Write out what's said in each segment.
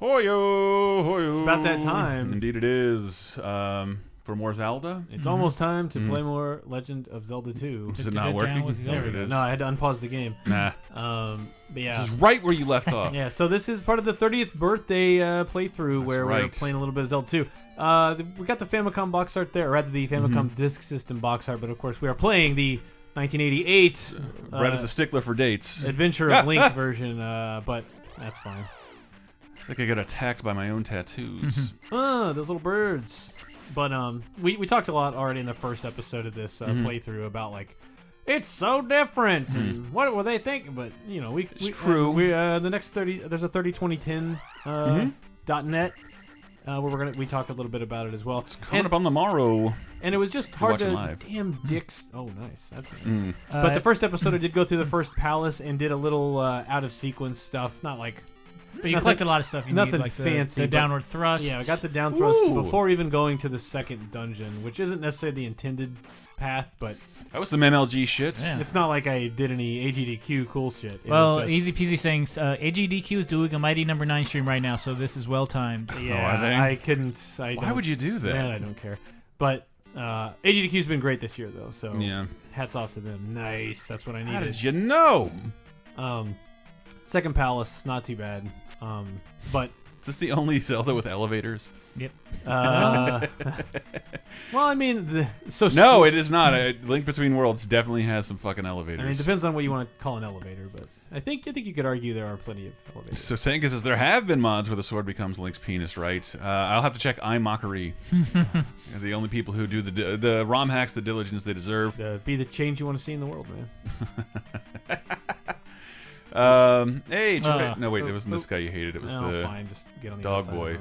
Hoyo, hoyo. It's about that time. Indeed it is. For more Zelda? It's almost time to play more Legend of Zelda 2. Is it not working? There it is. No, I had to unpause the game. Nah. But yeah. This is right where you left off. Yeah, so this is part of the 30th birthday playthrough where we're playing a little bit of Zelda 2. We got the Famicom box art there, or rather the Famicom Disk System box art, but of course we are playing the 1988 Brett is a stickler for dates. Adventure of Link version, but that's fine. It's like I got attacked by my own tattoos. Those little birds. But we talked a lot already in the first episode of this playthrough about like it's so different and what were they thinking? But you know, it's true. The next 30 there's a 302010 .net where we talked a little bit about it as well. It's coming up on the morrow. And it was just hard to live. damn dicks. Oh, nice. That's nice. But the first episode I did go through the first palace and did a little out of sequence stuff, not like. But you collected a lot of stuff you nothing need, like fancy, the downward thrust. Yeah, I got the down thrust before even going to the second dungeon, which isn't necessarily the intended path, but... That was some MLG shit. Yeah. It's not like I did any AGDQ cool shit. Well, Easy Peasy saying AGDQ is doing a Mighty Number 9 stream right now, so this is well timed. Yeah, I couldn't... Why would you do that? Man, I don't care. But AGDQ's been great this year, though, so yeah. Hats off to them. Nice, that's what I needed. How did you know? Second palace, not too bad. But is this the only Zelda with elevators? Yep. Well, I mean, no, it is not. Link Between Worlds definitely has some fucking elevators. I mean, it depends on what you want to call an elevator, but I think you could argue there are plenty of elevators. So Tank says there have been mods where the sword becomes Link's penis, right? I'll have to check iMockery. They're the only people who do the ROM hacks, the diligence they deserve. Be the change you want to see in the world, man. Hey, no wait, it wasn't this guy you hated. It was the fine. Just get on the dog boy.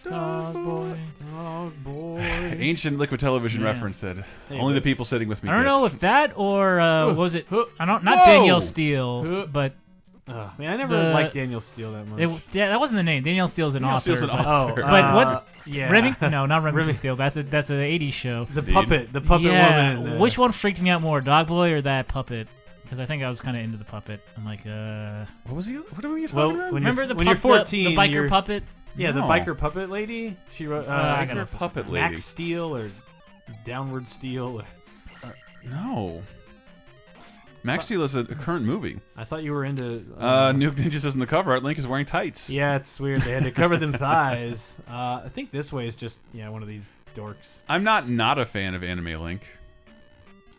Dog boy, dog boy. Ancient Liquid Television reference said, "Only the people sitting with me." I don't know if that or what was it? I don't. Not Whoa! Danielle Steele, but. Man, I never liked Danielle Steele that much. Yeah, that wasn't the name. Danielle Steele's an author. Steele's an author. But what? Yeah. No, not Remington Steele. That's an '80s show. The puppet woman. Which one freaked me out more, Dog Boy or that puppet? Because I think I was kind of into the puppet. I'm like, what was he? What were you talking about? Remember when you're 14, the biker puppet? Yeah, the biker puppet lady. She wrote biker puppet lady. Max Steel or Downward Steel. No. Max Steel is a current movie. I thought you were into... Nuke Ninja says in the cover art, Link is wearing tights. Yeah, it's weird. They had to cover them thighs. I think This Way is just one of these dorks. I'm not a fan of Anime Link.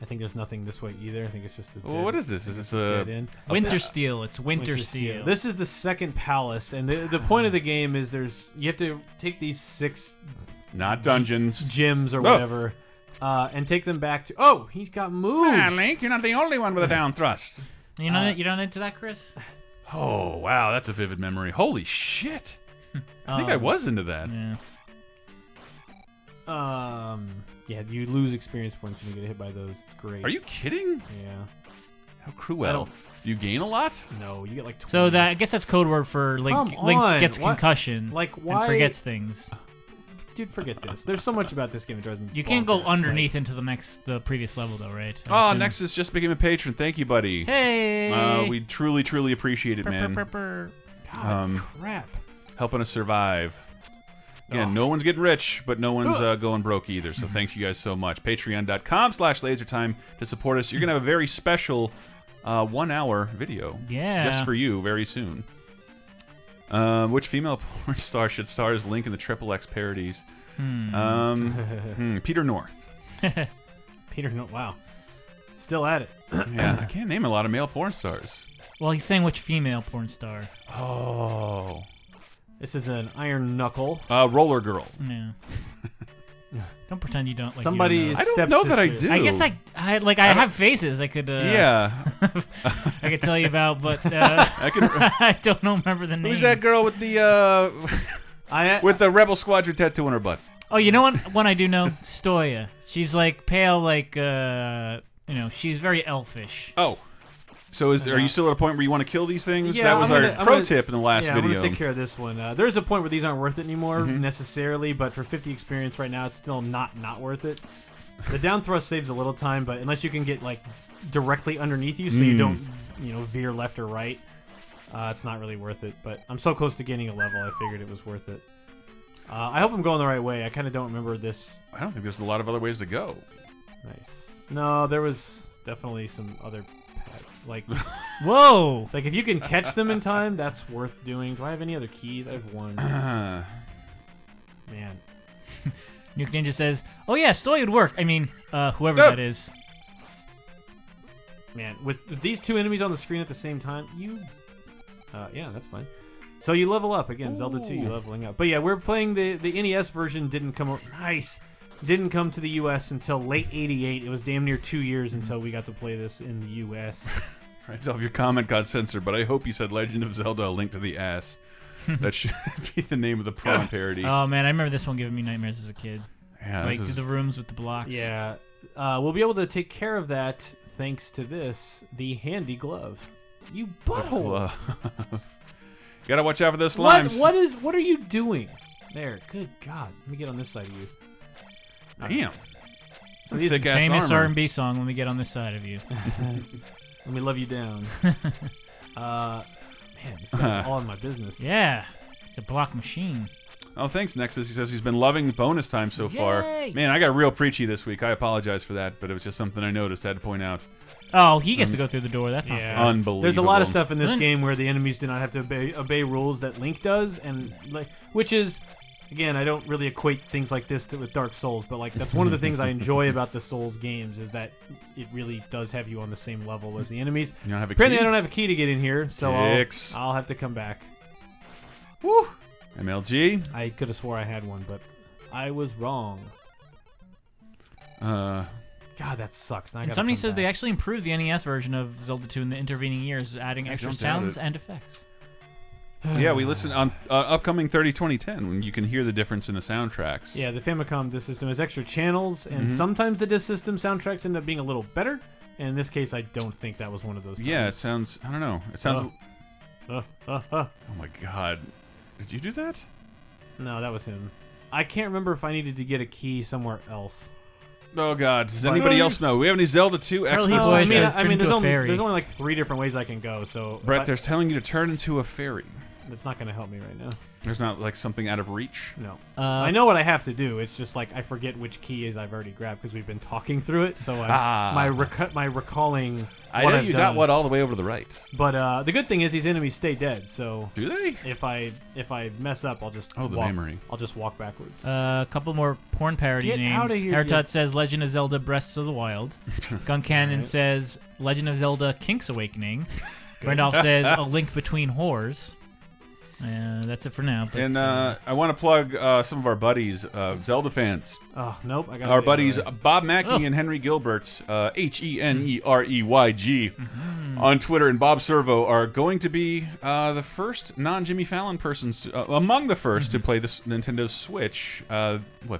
I think there's nothing This Way either. I think it's just a dead, what is this? Is this a... dead end? Winter Steel. It's Winter Steel. This is the second palace, and the point of the game is you have to take these 6... Not dungeons. Gyms or whatever... and take them back to... Oh, he's got moves. Ah, Link, you're not the only one with a down thrust. You're not into that, Chris? Oh, wow, that's a vivid memory. Holy shit. I think I was into that. Yeah. Yeah, you lose experience points when you get hit by those. It's great. Are you kidding? Yeah. How cruel. Do you gain a lot? No, you get like 20. So I guess that's code word for Link gets concussion and forgets things. Dude, forget this. There's so much about this game that drives me. You can't go underneath into the previous level, though, right? Nexus just became a patron. Thank you, buddy. Hey! We truly, truly appreciate it, man. God, crap. Helping us survive. Yeah, no one's getting rich, but no one's going broke either. So thanks you guys so much. Patreon.com/lasertime to support us. You're going to have a very special 1-hour video. Yeah. Just for you very soon. Which female porn star should star as Link in the XXX parodies? Peter North. Peter North, wow. Still at it. Yeah, I can't name a lot of male porn stars. Well, he's saying which female porn star. Oh. This is an Iron Knuckle. Roller Girl. Yeah. Don't pretend you don't. Like, Somebody's I don't know that I do. I guess I have faces I could. Yeah. I could tell you about, but I don't remember the names. Who's that girl with the with the Rebel Squadron tattoo on her butt? Oh, you know one I do know? Stoya. She's like pale, like she's very elfish. Oh. So are you still at a point where you want to kill these things? Yeah, that was our pro tip in the last video. I'm going to take care of this one. There's a point where these aren't worth it anymore, necessarily, but for 50 experience right now, it's still not worth it. The down thrust saves a little time, but unless you can get like directly underneath you so you don't veer left or right, It's not really worth it, but I'm so close to gaining a level, I figured it was worth it. I hope I'm going the right way. I kind of don't remember this. I don't think there's a lot of other ways to go. Nice. No, there was definitely some other paths. Like, Whoa! like if you can catch them in time, that's worth doing. Do I have any other keys? I have one. Man. Nuke Ninja says, "Oh yeah, Stoy would work. I mean, whoever that is." Man, with these two enemies on the screen at the same time, yeah, that's fine. So you level up again, Zelda 2. You leveling up, but yeah, we're playing the NES version. Didn't come didn't come to the US until late '88. It was damn near 2 years until we got to play this in the US. Right, your comment got censored, but I hope you said Legend of Zelda: A Link to the Ass. That should be the name of the prawn parody. Oh man, I remember this one giving me nightmares as a kid. Yeah, like the rooms with the blocks. Yeah, we'll be able to take care of that thanks to this, the handy glove. You butthole. You gotta watch out for those slimes. What are you doing? There, good God. Let me get on this side of you. Damn. So these thick ass famous armor. R&B song. Let me get on this side of you. Let me love you down. Man, this guy's all in my business. Yeah, it's a block machine. Oh, thanks, Nexus. He says he's been loving the bonus time so far. Man, I got real preachy this week. I apologize for that, but it was just something I noticed. I had to point out. Oh, he gets to go through the door. That's not fair. Unbelievable. There's a lot of stuff in this game where the enemies do not have to obey rules that Link does, and which is, again, I don't really equate things like this with Dark Souls, but like that's one of the things I enjoy about the Souls games is that it really does have you on the same level as the enemies. You don't have a Apparently, key? I don't have a key to get in here, so I'll have to come back. Woo! MLG. I could have swore I had one, but I was wrong. God, that sucks. Now I gotta somebody come says back. they actually improved the NES version of Zelda 2 in the intervening years, adding extra don't doubt sounds it. and effects. Yeah, we listened on upcoming 30/2010 when you can hear the difference in the soundtracks. Yeah, the Famicom disc system has extra channels, and sometimes the disc system soundtracks end up being a little better. And in this case, I don't think that was one of those times. Yeah, it sounds. I don't know. It sounds. Oh my God! Did you do that? No, that was him. I can't remember if I needed to get a key somewhere else. Oh God! Does anybody else know? We have any Zelda 2 experts? Boy I says mean, turn into a fairy. there's only like 3 different ways I can go. So Brett, they're telling you to turn into a fairy. That's not going to help me right now. There's not like something out of reach. No, I know what I have to do. It's just like I forget which key is I've already grabbed because we've been talking through it. So my recalling. I know you got one all the way over to the right. But the good thing is these enemies stay dead. So do they? If I mess up, I'll just the memory. I'll just walk backwards. A couple more porn parody Get names. out of here, Hairtut says Legend of Zelda: Breasts of the Wild. Gun Cannon says Legend of Zelda: Kink's Awakening. Brendolph says A Link Between Whores. That's it for now. But, And I want to plug some of our buddies, Zelda fans. Oh, nope. I got our buddies Bob Mackey and Henry Gilbert, HENEREYG, on Twitter, and Bob Servo are going to be the first non-Jimmy Fallon persons, among the first to play this Nintendo Switch.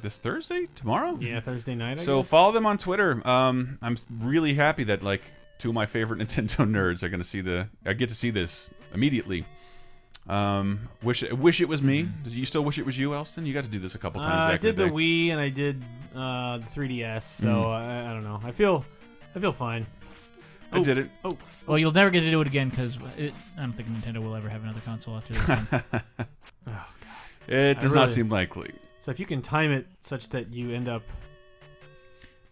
This Thursday? Tomorrow? Yeah, Thursday night. I So guess. follow them on Twitter. I'm really happy that like 2 of my favorite Nintendo nerds are going to see I get to see this immediately. Wish it was me. Do you still wish it was you, Elston? You got to do this a couple times. I Back in did the the day. Wii and I did the 3DS. So I don't know. I feel fine. I did it. Oh, well, you'll never get to do it again because I don't think Nintendo will ever have another console after this one. oh God. It does not seem likely. So if you can time it such that you end up.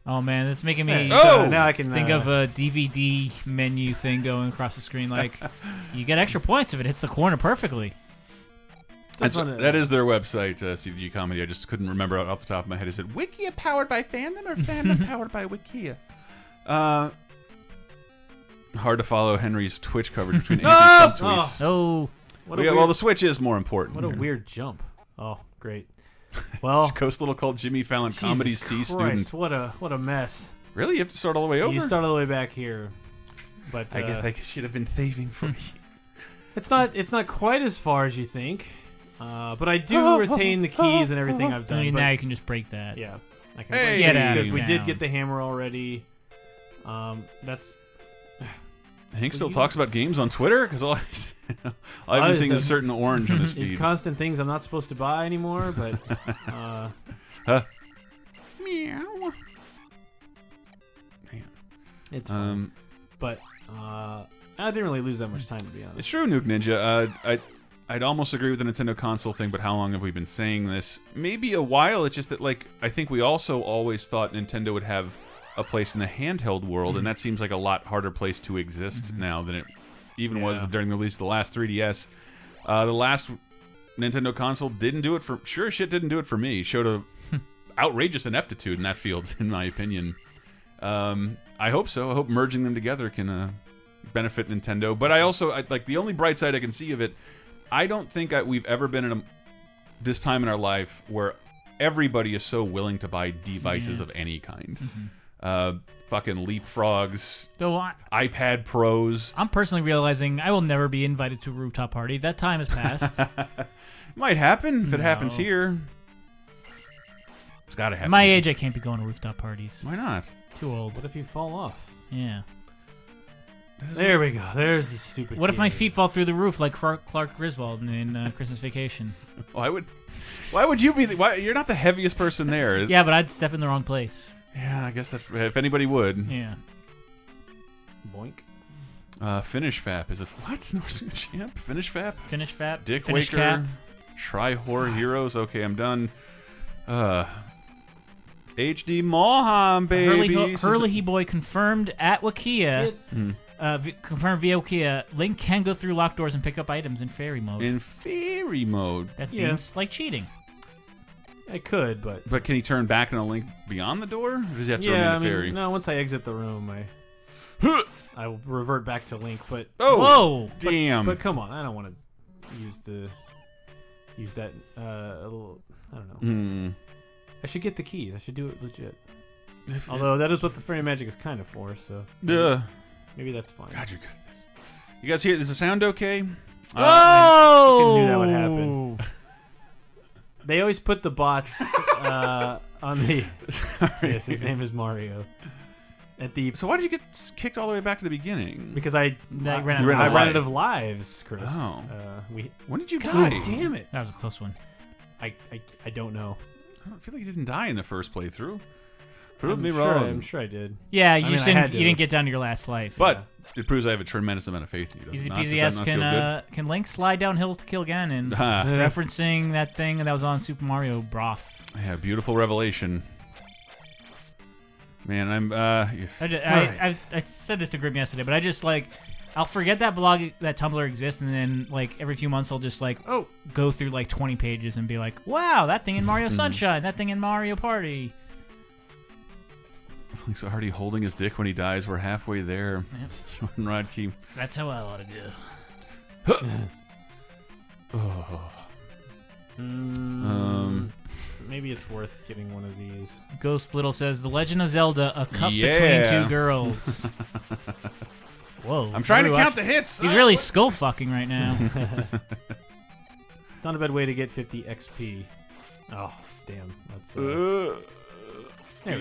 Oh man, that's making me now I can think of a DVD menu thing going across the screen. Like, you get extra points if it hits the corner perfectly. That is their website, CDG Comedy. I just couldn't remember off the top of my head. Is it Wikia powered by fandom or fandom powered by Wikia? Hard to follow Henry's Twitch coverage between anti-Trump tweets. Oh, well, the Switch is more important. What a weird jump. Oh, great. Well, Coast Little Cult Jimmy Fallon Comedy C student. What a mess. Really, you have to start all the way over. You start all the way back here, but I guess I should have been saving for me. It's not quite as far as you think, but I do retain the keys and everything I've done. I mean, now you can just break that. Yeah, I can Hey, get out of because we did town. get the hammer already. That's. Hank still talks about games on Twitter because all I've been seeing is a certain orange on his These feed. constant things I'm not supposed to buy anymore, but. Meow. It's fine. But I didn't really lose that much time, to be honest. It's true, Nuke Ninja. I'd almost agree with the Nintendo console thing, but how long have we been saying this? Maybe a while. It's just that, like, I think we also always thought Nintendo would have a place in the handheld world, and that seems like a lot harder place to exist now than it even was during the release of the last 3DS. The last Nintendo console didn't do it for didn't do it for me. Showed a outrageous ineptitude in that field, in my opinion. I hope so. I hope merging them together can benefit Nintendo. But I also like the only bright side I can see of it. I don't think we've ever been in this time in our life where everybody is so willing to buy devices of any kind. Fucking leapfrogs, iPad Pros. I'm personally realizing I will never be invited to a rooftop party. That time has passed. Might happen if it happens here. It's gotta happen. At my age, I can't be going to rooftop parties. Why not? Too old. What if you fall off? Yeah. There we go. There's the stupid. What if my feet fall through the roof like Clark Griswold in Christmas Vacation? Why would you be? You're not the heaviest person there. Yeah, but I'd step in the wrong place. Yeah, I guess that's if anybody would. Yeah. Boink. Finish Fap is a what? Norse champ? Finish Fap? Finish Fap. Dick Finish Waker. Cap. Try Horror Heroes. Okay, I'm done. HD Mohan, baby. Hurley Boy confirmed at Wikia. Confirmed via Wikia. Link can go through locked doors and pick up items in fairy mode. In fairy mode. That seems like cheating. I could, but can he turn back in a Link beyond the door? Or does he have to remain a fairy? No, once I exit the room, I will revert back to Link. But whoa, damn! But come on, I don't want to use that. I don't know. I should get the keys. I should do it legit. Although that is what the fairy magic is kind of for. So maybe that's fine. God, you're good at this. You guys hear? Is the sound okay? Oh! I knew that would happen. They always put the bots on the. Yes, his name is Mario. So why did you get kicked all the way back to the beginning? Because I ran out of lives, Chris. Oh. When did you God die? Damn it! That was a close one. I don't know. I don't feel like you didn't die in the first playthrough. Prove me Sure, wrong. I'm sure I did. Yeah, you didn't get down to your last life. But it proves I have a tremendous amount of faith in you. Easy peasy. Can Link slide down hills to kill Ganon? Referencing that thing that was on Super Mario Broth. Yeah, beautiful revelation. Man, I said this to Grim yesterday, but I just I'll forget that blog, that Tumblr exists, and then every few months I'll just go through 20 pages and be like, wow, that thing in Mario Sunshine, that thing in Mario Party. Link's already holding his dick when he dies. We're halfway there. Yep. Rodkey. That's how I want to go. Maybe it's worth getting one of these. Ghost Little says, The Legend of Zelda, a cup between two girls. Whoa. I'm trying to count the hits. He's really skull fucking right now. It's not a bad way to get 50 XP. Oh, damn. That's this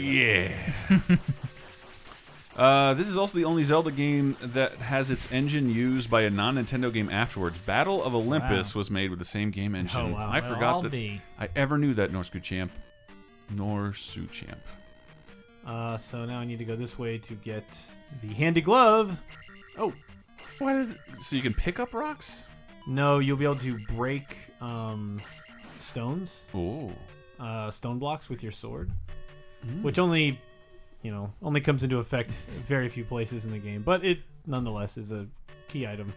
is also the only Zelda game that has its engine used by a non-Nintendo game afterwards. Battle of Olympus was made with the same game engine. Oh, wow. I forgot that I ever knew that, Norsu Champ. So now I need to go this way to get the handy glove. Oh. So you can pick up rocks? No, you'll be able to break stones. Oh. Stone blocks with your sword. Which only comes into effect very few places in the game, but it nonetheless is a key item.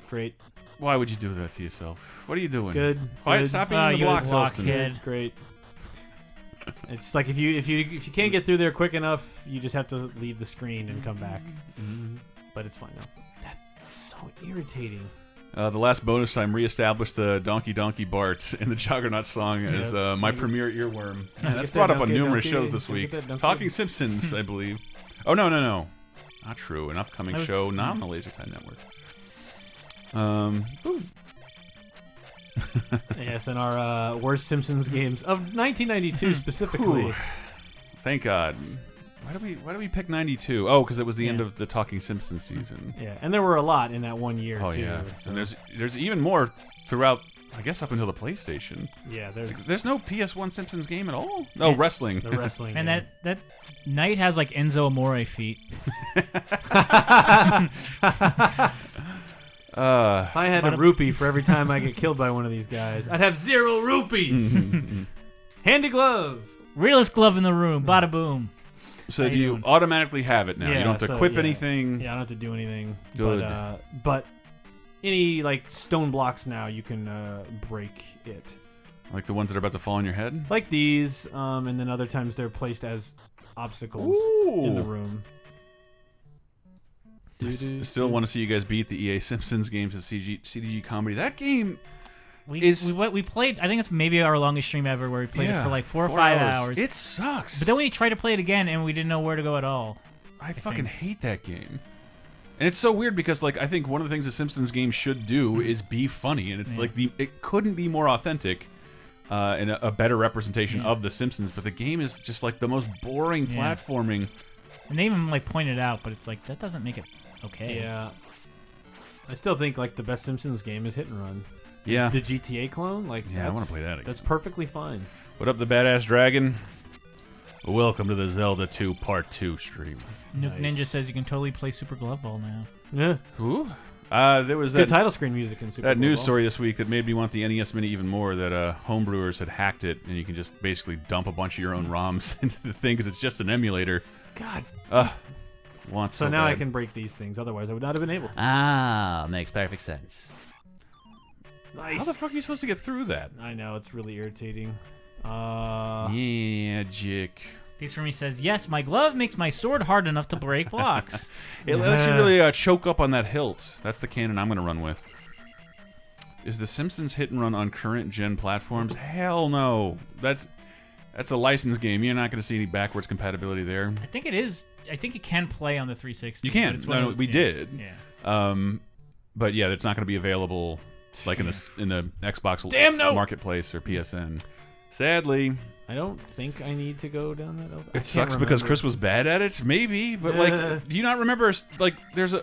Great. Why would you do that to yourself? What are you doing? Good. Stop being in the blocks, Austin. Great. It's like if you can't get through there quick enough, you just have to leave the screen and come back. But it's fine now. That's so irritating. The last bonus time reestablished the Donkey Bart in the Juggernaut song as my premier earworm. Yeah, that's brought up on numerous shows this week. Talking Simpsons, I believe. Oh, no. Not true. An upcoming show, not on the Laser Time Network. Yes, and our worst Simpsons games of 1992 specifically. Thank God. Why do we pick 92? Oh, because it was the end of the Talking Simpsons season. Yeah, and there were a lot in that one year. Oh too, yeah, so. and there's even more throughout I guess up until the PlayStation. Yeah, there's no PS1 Simpsons game at all. No, wrestling. The wrestling. And that knight has like Enzo Amore feet. If I had a rupee for every time I get killed by one of these guys, I'd have 0 rupees. Handy glove. Realest glove in the room. Bada boom. So do you automatically have it now? Yeah, you don't have to equip anything? Yeah, I don't have to do anything. Good. But any like stone blocks now, you can break it. Like the ones that are about to fall on your head? Like these, and then other times they're placed as obstacles in the room. Still want to see you guys beat the EA Simpsons games of CDG comedy. That game we played. I think it's maybe our longest stream ever, where we played it for like 4 or 5 hours. It sucks. But then we tried to play it again, and we didn't know where to go at all. I fucking hate that game. And it's so weird because like I think one of the things a Simpsons game should do is be funny, and it's like it couldn't be more authentic. And a better representation of the Simpsons, but the game is just like the most boring platforming. And they even like pointed out, but it's like that doesn't make it okay. Yeah, I still think like the best Simpsons game is Hit and Run. Yeah, the GTA clone. Like, I want to play that again. That's perfectly fine. What up, the Badass Dragon? Welcome to the Zelda 2 Part 2 stream. Nuke Ninja says you can totally play Super Glove Ball now. Yeah. Ooh. There was good title screen music in Super that news Bowl. story this week that made me want the NES Mini even more. That homebrewers had hacked it, and you can just basically dump a bunch of your own ROMs into the thing because it's just an emulator. God. So now bad. I can break these things. Otherwise, I would not have been able to. Ah, makes perfect sense. Nice. How the fuck are you supposed to get through that? I know, it's really irritating. Magic. Piece for me says, yes, my glove makes my sword hard enough to break blocks. It lets you really choke up on that hilt. That's the canon I'm going to run with. Is the Simpsons Hit and Run on current gen platforms? Hell no. That's a licensed game. You're not going to see any backwards compatibility there. I think it is. I think it can play on the 360. You can. No, we did. Yeah. But yeah, it's not going to be available like in the Xbox Marketplace or PSN. Sadly. I don't think I need to go down that. It sucks because Chris was bad at it, maybe. But like, do you not remember? Like, there's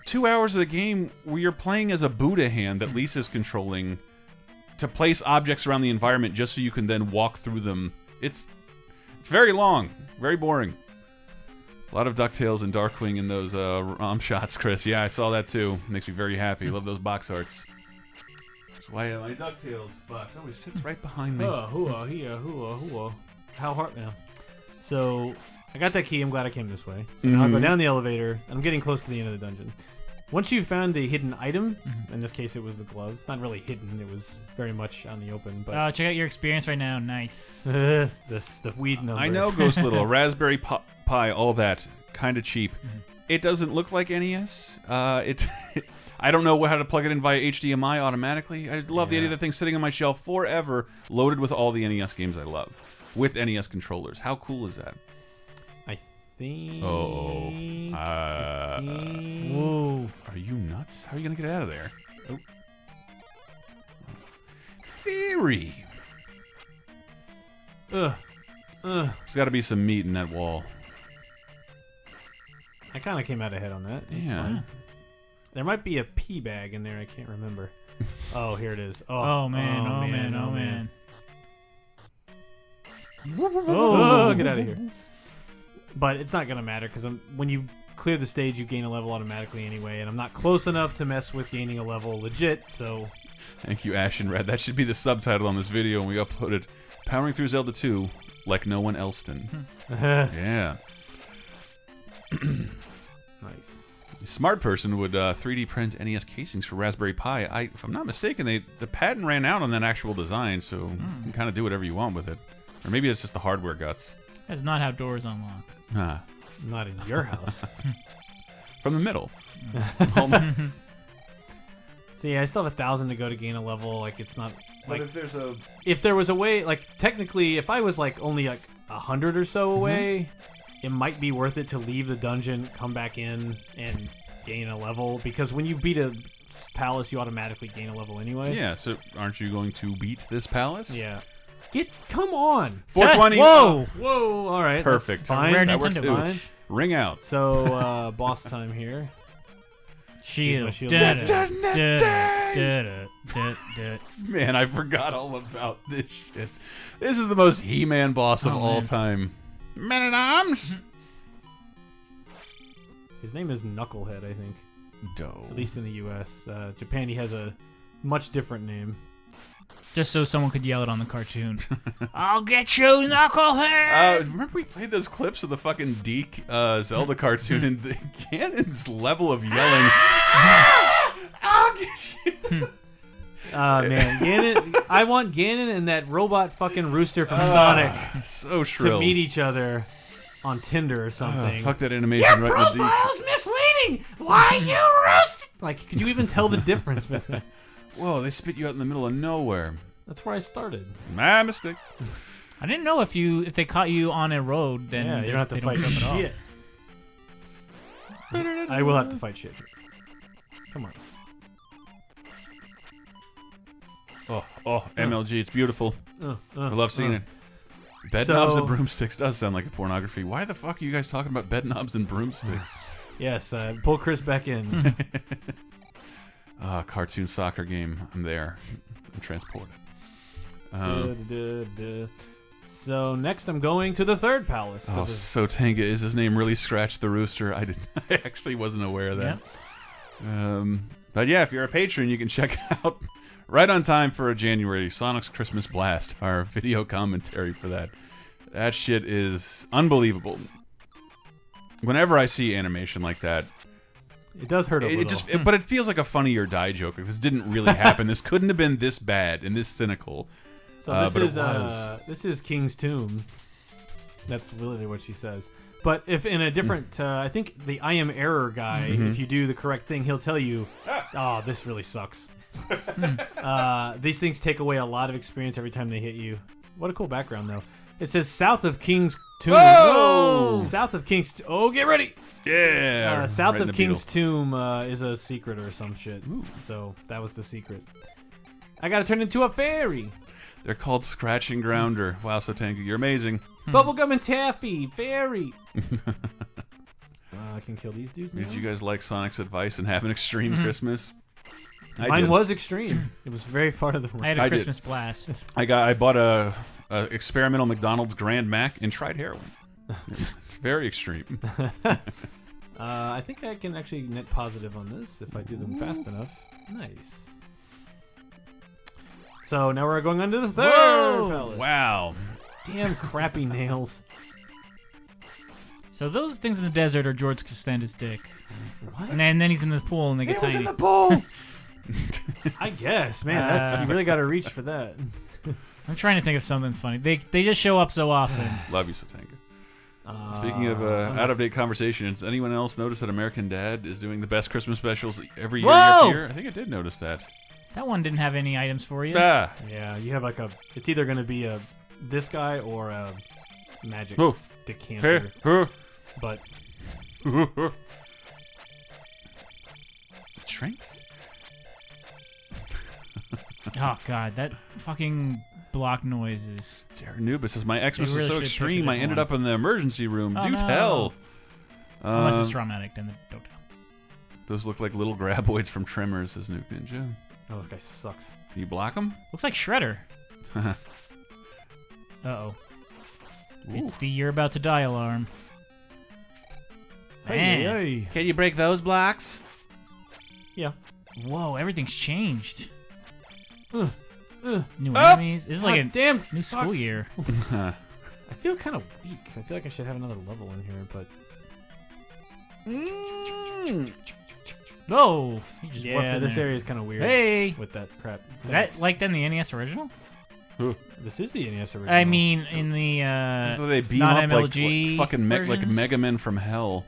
2 hours of the game where you're playing as a Buddha hand that Lisa's controlling to place objects around the environment just so you can then walk through them. It's very long, very boring. A lot of DuckTales and Darkwing in those ROM shots, Chris. Yeah, I saw that too. Makes me very happy. Love those box arts. That's why my DuckTales box always sits right behind me. How hard now? So I got that key. I'm glad I came this way. So now I go down the elevator. I'm getting close to the end of the dungeon. Once you found the hidden item, in this case it was the glove. Not really hidden. It was very much on the open. But check out your experience right now. Nice. the weed number. I know, Ghost Little, Raspberry Pi, all that, kind of cheap. It doesn't look like NES. I don't know how to plug it in via HDMI automatically. I love the idea of the thing sitting on my shelf forever, loaded with all the NES games I love, with NES controllers. How cool is that? I think. Whoa! Are you nuts? How are you gonna get out of there? Oh. Theory. There's got to be some meat in that wall. I kind of came out ahead on that. That's fine. There might be a pee bag in there. I can't remember. Oh, here it is. Oh man. Oh, get out of here. But it's not going to matter because when you clear the stage, you gain a level automatically anyway, and I'm not close enough to mess with gaining a level legit, so... Thank you, Ash and Red. That should be the subtitle on this video when we upload it. Powering through Zelda 2 like no one else did. Yeah. Nice. Smart person would 3D print NES casings for Raspberry Pi. If I'm not mistaken, the patent ran out on that actual design, so you can kind of do whatever you want with it. Or maybe it's just the hardware guts. That's not how doors unlock. Not in your house. From the middle. See, I still have 1,000 to go to gain a level. Like, it's not... But like, if there was a way... Like, technically, if I was, like, only, like, 100 or so away... It might be worth it to leave the dungeon, come back in, and gain a level. Because when you beat a palace, you automatically gain a level anyway. Yeah, so aren't you going to beat this palace? Yeah. Come on! 420! Whoa! Whoa, alright. Perfect. Fine. Rare That works Nintendo too. punch. Ring out. So, boss time here. Shield. Shield. Man, I forgot all about this shit. This is the most He-Man boss of all time. Man-at-Arms. His name is Knucklehead, I think. Dope. At least in the U.S. Japan, he has a much different name. Just so someone could yell it on the cartoon. I'll get you, Knucklehead! Remember we played those clips of the fucking Deke Zelda cartoon and the Ganon's level of yelling. I'll get you. Man, Ganon. I want Ganon and that robot fucking rooster from Sonic so shrill to meet each other on Tinder or something. Fuck that animation right in the Deke. Profile's misleading. Why you roast? Like, could you even tell the difference? Whoa, they spit you out in the middle of nowhere. That's where I started. My mistake. I didn't know if they caught you on a road, then you don't have to fight shit. I will have to fight shit. Come on. Oh, MLG, it's beautiful. I love seeing it. Bed knobs and broomsticks does sound like a pornography. Why the fuck are you guys talking about bed knobs and broomsticks? Yes, pull Chris back in. Cartoon soccer game. I'm there. I'm transported. So next I'm going to the third palace. Oh, so Tenga, is his name really Scratch the Rooster? I actually wasn't aware of that. Yeah. But yeah, if you're a patron, you can check out right on time for a January Sonic's Christmas Blast, our video commentary for that. That shit is unbelievable. Whenever I see animation like that, it does hurt a little. But it feels like a Funny or Die joke. Like, this didn't really happen. This couldn't have been this bad and this cynical. So this is King's Tomb. That's literally what she says. But if in a different, I think the I Am Error guy, if you do the correct thing, he'll tell you, "Oh, this really sucks." These things take away a lot of experience every time they hit you. What a cool background, though. It says south of King's Tomb. Whoa! South of King's. Oh, get ready! Yeah. South of King's Tomb is a secret or some shit. Ooh. So that was the secret. I gotta turn into a fairy. They're called Scratch and Grounder. Wow, so Tanky, you're amazing. Bubblegum and Taffy, fairy. I can kill these dudes now? Did you guys like Sonic's advice and have an extreme Christmas? Mine was extreme. It was very far to the right. I had a Christmas blast. I bought a experimental McDonald's Grand Mac and tried heroin. It's very extreme. I think I can actually net positive on this if I do them fast enough. Nice. So now we're going on to the third palace. Wow. Damn crappy nails. So those things in the desert are George Costanza's dick. What? And then he's in the pool and they get tiny. He was in the pool! I guess, man. You really got to reach for that. I'm trying to think of something funny. They just show up so often. Love you, Satanga. Speaking of out-of-date conversations, anyone else notice that American Dad is doing the best Christmas specials every year? I think I did notice that. That one didn't have any items for you. Ah. Yeah, you have like it's either going to be this guy or a magic decanter. But it shrinks. Oh god, that fucking block noise is. Nubis says my Xmas was really so extreme I ended up in the emergency room. Oh, Do no. tell. Unless it's traumatic, then don't tell. Those look like little graboids from Tremors, says Nuke Ninja. oh, this guy sucks. Can you block him? Looks like Shredder. Uh-oh. It's the you're about to die alarm. Man. Hey. Can you break those blocks? Yeah. Whoa, everything's changed. New Oh! enemies. This is like a damn new school year. I feel kind of weak. I feel like I should have another level in here, but No, he just warped in this there. area is kind of weird. Hey, with that crap. is that like then the NES original? This is the NES original. I mean, in the So they beam up like non-MLG fucking like versions? Mega Men from hell.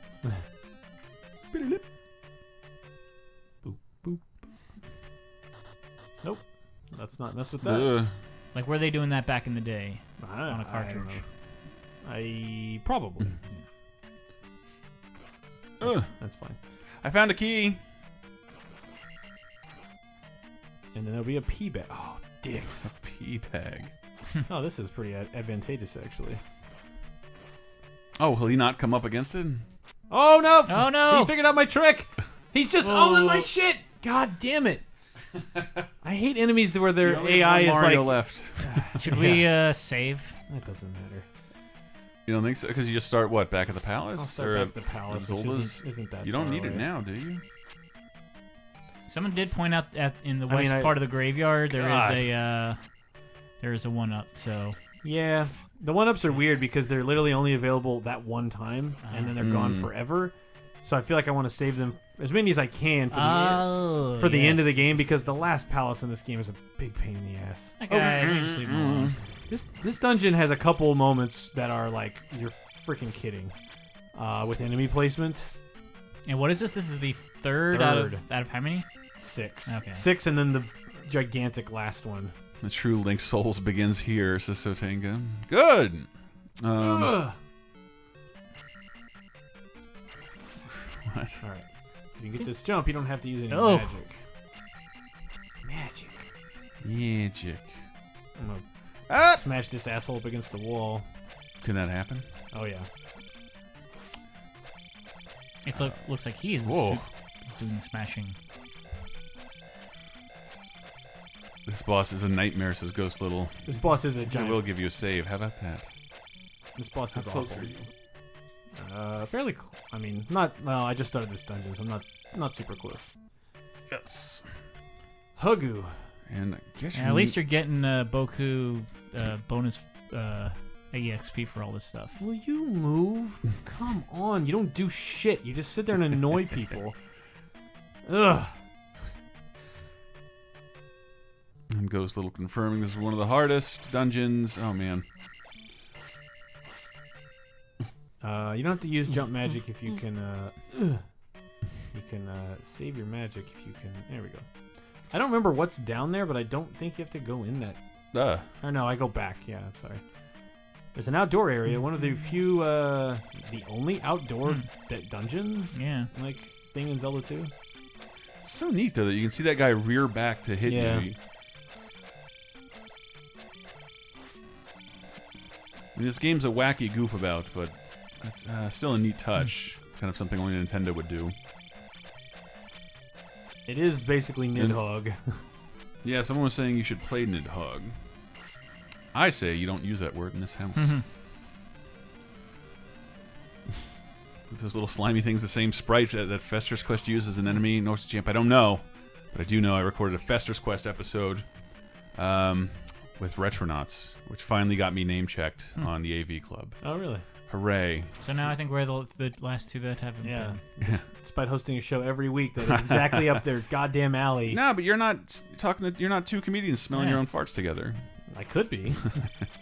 boop, boop. Nope. Let's not mess with that. Like, were they doing that back in the day on a I cartridge? don't know. I probably. That's fine. I found a key. And then there'll be a pea bag. Oh, dicks. A pea bag. Oh, this is pretty advantageous, actually. Oh, will he not come up against it? Oh, no! Oh no! He figured out my trick! He's just all in my shit. God damn it. I hate enemies where their AI is Mario like... left. Should we save? That doesn't matter. You don't think so? Because you just start, what, back at the palace? I'll start back at the palace, which isn't that You don't far need away. it now, do you? Someone did point out in the west part of the graveyard there is a 1-up. So yeah, the 1-ups are weird because they're literally only available that one time, and then they're gone forever. So I feel like I want to save them as many as I can for the end of the game, because the last palace in this game is a big pain in the ass. Okay, we just leave them alone. This dungeon has a couple moments that are like, you're freaking kidding, with enemy placement. And what is this? This is the third. Out of how many? 6. Okay. 6, and then the gigantic last one. The true Link's Souls begins here, says Sotenga. Good. What? All right. So you get this jump, you don't have to use any Oh. magic. Magic. I'm gonna smash this asshole up against the wall. Can that happen? Oh yeah. It's looks like he's Whoa. doing the smashing. This boss is a nightmare, says Ghost Little. This boss is a I giant. will give you a save. How about that? This boss is How close awful. are you? Fairly. I mean, not. Well, I just started this dungeon, so I'm not super close. Yes. Hugu. And I guess At least you're getting Boku bonus EXP for all this stuff. Will you move? Come on. You don't do shit. You just sit there and annoy people. Ugh. And Ghost Little confirming this is one of the hardest dungeons. Oh man. You don't have to use jump magic if you can. You can save your magic if you can. There we go. I don't remember what's down there, but I don't think you have to go in that. Or no, I go back. Yeah, I'm sorry. There's an outdoor area. One of the few, the only outdoor dungeon. Yeah. Like thing in Zelda 2. It's so neat though that you can see that guy rear back to hit you. I mean, this game's a wacky goof about, but it's still a neat touch. Kind of something only Nintendo would do. It is basically Nidhogg. Yeah, someone was saying you should play Nidhogg. I say you don't use that word in this house. Those little slimy things, the same sprite that Fester's Quest uses as an enemy. Norse Champ, I don't know. But I do know I recorded a Fester's Quest episode with Retronauts, which finally got me name-checked on the AV Club. Oh, really? Hooray. So now I think we're the last two that haven't been. Despite hosting a show every week that is exactly up their goddamn alley. No, but you're not you're not two comedians smelling your own farts together. I could be.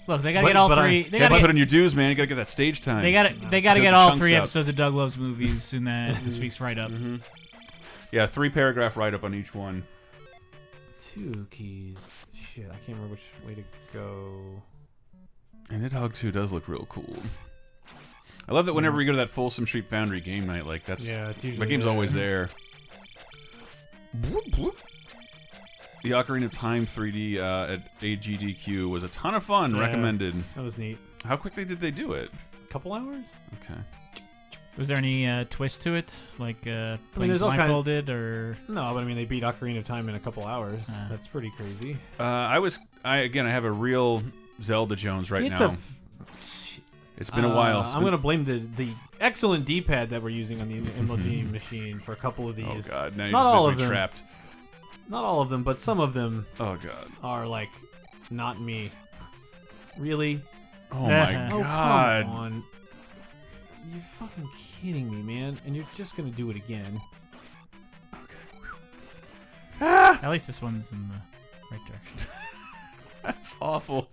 Look, they gotta get all three. They gotta put in your dues, man. You gotta get that stage time. They gotta get all 3 episodes of Doug Loves Movies in this week's write-up. Yeah, 3-paragraph write-up on each one. 2 keys. Shit, I can't remember which way to go. And Nidhogg 2 does look real cool. I love that whenever we go to that Folsom Street Foundry game night, like that's it's usually my game's always there. The Ocarina of Time 3D at AGDQ was a ton of fun. Yeah, recommended. That was neat. How quickly did they do it? A couple hours? Okay. Was there any twist to it, like there's playing all blindfolded, or No, but I mean they beat Ocarina of Time in a couple hours. That's pretty crazy. I have a real Zelda Jones right now. It's been a while. I'm going to blame the excellent D-pad that we're using on the MLG machine for a couple of these. Oh god, now you're Not all just of them. trapped. Not all of them, but some of them Oh god. are like not me. Really? Oh my Oh, god. come on. You're fucking kidding me, man. And you're just going to do it again. at least this one's in the right direction. That's awful.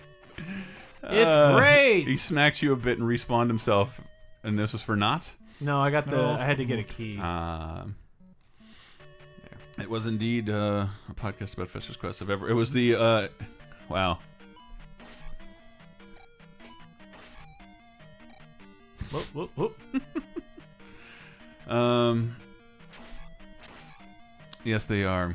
It's great. He smacked you a bit and respawned himself, and this was for naught. No, I had to get a key. It was indeed a podcast about Fester's Quest. It was the wow. Whoop, whoop, whoop. Yes, they are.